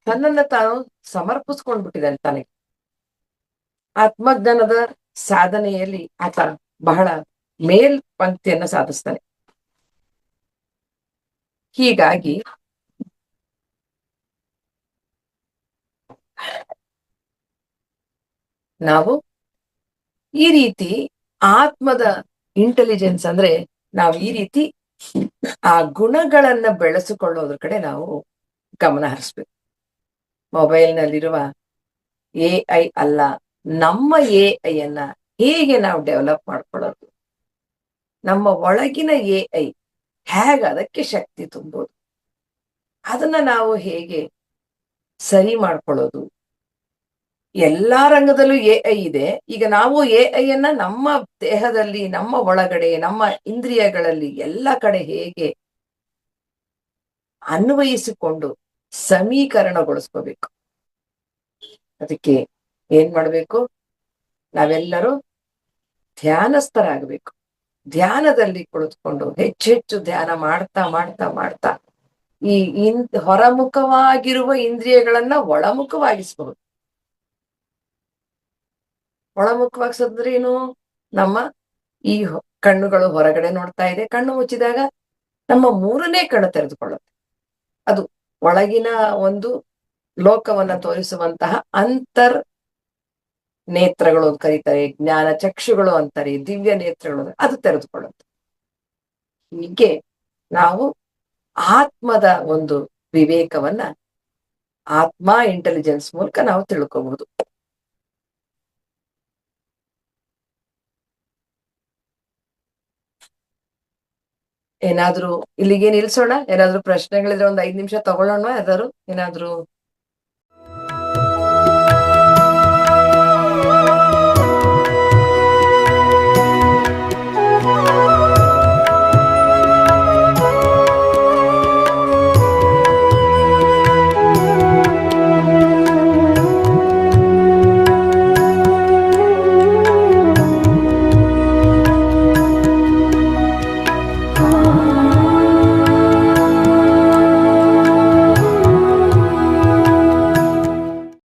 ತನ್ನನ್ನ ತಾನು ಸಮರ್ಪಿಸ್ಕೊಂಡ್ಬಿಟ್ಟಿದ್ದಾನೆ ತನಗೆ. ಆತ್ಮಜ್ಞಾನದ ಸಾಧನೆಯಲ್ಲಿ ಆತ ಬಹಳ ಮೇಲ್ಪಂಕ್ತಿಯನ್ನ ಸಾಧಿಸ್ತಾನೆ. ಹೀಗಾಗಿ ನಾವು ಈ ರೀತಿ ಆತ್ಮದ ಇಂಟೆಲಿಜೆನ್ಸ್ ಅಂದ್ರೆ ನಾವು ಈ ರೀತಿ ಆ ಗುಣಗಳನ್ನ ಬೆಳೆಸಿಕೊಳ್ಳೋದ್ರ ಕಡೆ ನಾವು ಗಮನ ಹರಿಸ್ಬೇಕು. ಮೊಬೈಲ್ನಲ್ಲಿರುವ ಎ ಅಲ್ಲ, ನಮ್ಮ ಎ ಅನ್ನ ಹೇಗೆ ನಾವು ಡೆವಲಪ್ ಮಾಡ್ಕೊಳ್ಳೋದು, ನಮ್ಮ ಒಳಗಿನ ಎ ಹೇಗೆ ಅದಕ್ಕೆ ಶಕ್ತಿ ತುಂಬೋದು, ಅದನ್ನ ನಾವು ಹೇಗೆ ಸರಿ ಮಾಡ್ಕೊಳ್ಳೋದು. ಎಲ್ಲಾ ರಂಗದಲ್ಲೂ ಎ ಇದೆ. ಈಗ ನಾವು ಎ ಅನ್ನ ನಮ್ಮ ದೇಹದಲ್ಲಿ, ನಮ್ಮ ಒಳಗಡೆ, ನಮ್ಮ ಇಂದ್ರಿಯಗಳಲ್ಲಿ ಎಲ್ಲ ಕಡೆ ಹೇಗೆ ಅನ್ವಯಿಸಿಕೊಂಡು ಸಮೀಕರಣಗೊಳಿಸ್ಕೋಬೇಕು. ಅದಕ್ಕೆ ಏನ್ ಮಾಡ್ಬೇಕು? ನಾವೆಲ್ಲರೂ ಧ್ಯಾನಸ್ಥರಾಗಬೇಕು. ಧ್ಯಾನದಲ್ಲಿ ಕುಳಿತುಕೊಂಡು ಹೆಚ್ಚೆಚ್ಚು ಧ್ಯಾನ ಮಾಡ್ತಾ ಮಾಡ್ತಾ ಮಾಡ್ತಾ ಈ ಹೊರಮುಖವಾಗಿರುವ ಇಂದ್ರಿಯಗಳನ್ನ ಒಳಮುಖವಾಗಿಸಬಹುದು. ಒಳಮುಖವಾಗಿಸಿದ್ರೆ ಏನು? ನಮ್ಮ ಈ ಕಣ್ಣುಗಳು ಹೊರಗಡೆ ನೋಡ್ತಾ ಇದೆ. ಕಣ್ಣು ಮುಚ್ಚಿದಾಗ ನಮ್ಮ ಮೂರನೇ ಕಣ್ಣು ತೆರೆದುಕೊಳ್ಳುತ್ತೆ. ಅದು ಒಳಗಿನ ಒಂದು ಲೋಕವನ್ನ ತೋರಿಸುವಂತಹ ಅಂತರ್ ನೇತ್ರಗಳು ಅಂತ ಕರೀತಾರೆ, ಜ್ಞಾನ ಚಕ್ಷುಗಳು ಅಂತಾರೆ, ದಿವ್ಯ ನೇತ್ರಗಳು, ಅದು ತೆರೆದುಕೊಳ್ಳುತ್ತೆ. ಹೀಗೆ ನಾವು ಆತ್ಮದ ಒಂದು ವಿವೇಕವನ್ನ ಆತ್ಮ ಇಂಟೆಲಿಜೆನ್ಸ್ ಮೂಲಕ ನಾವು ತಿಳ್ಕೋಬಹುದು. ಏನಾದ್ರೂ ಇಲ್ಲಿಗೆ ನಿಲ್ಸೋಣ? ಏನಾದ್ರೂ ಪ್ರಶ್ನೆಗಳಿದ್ರೆ ಒಂದ್ 5 ನಿಮಿಷ ತಗೊಳ್ಳೋಣ. ಯಾವ್ದಾದ್ರು ಏನಾದ್ರೂ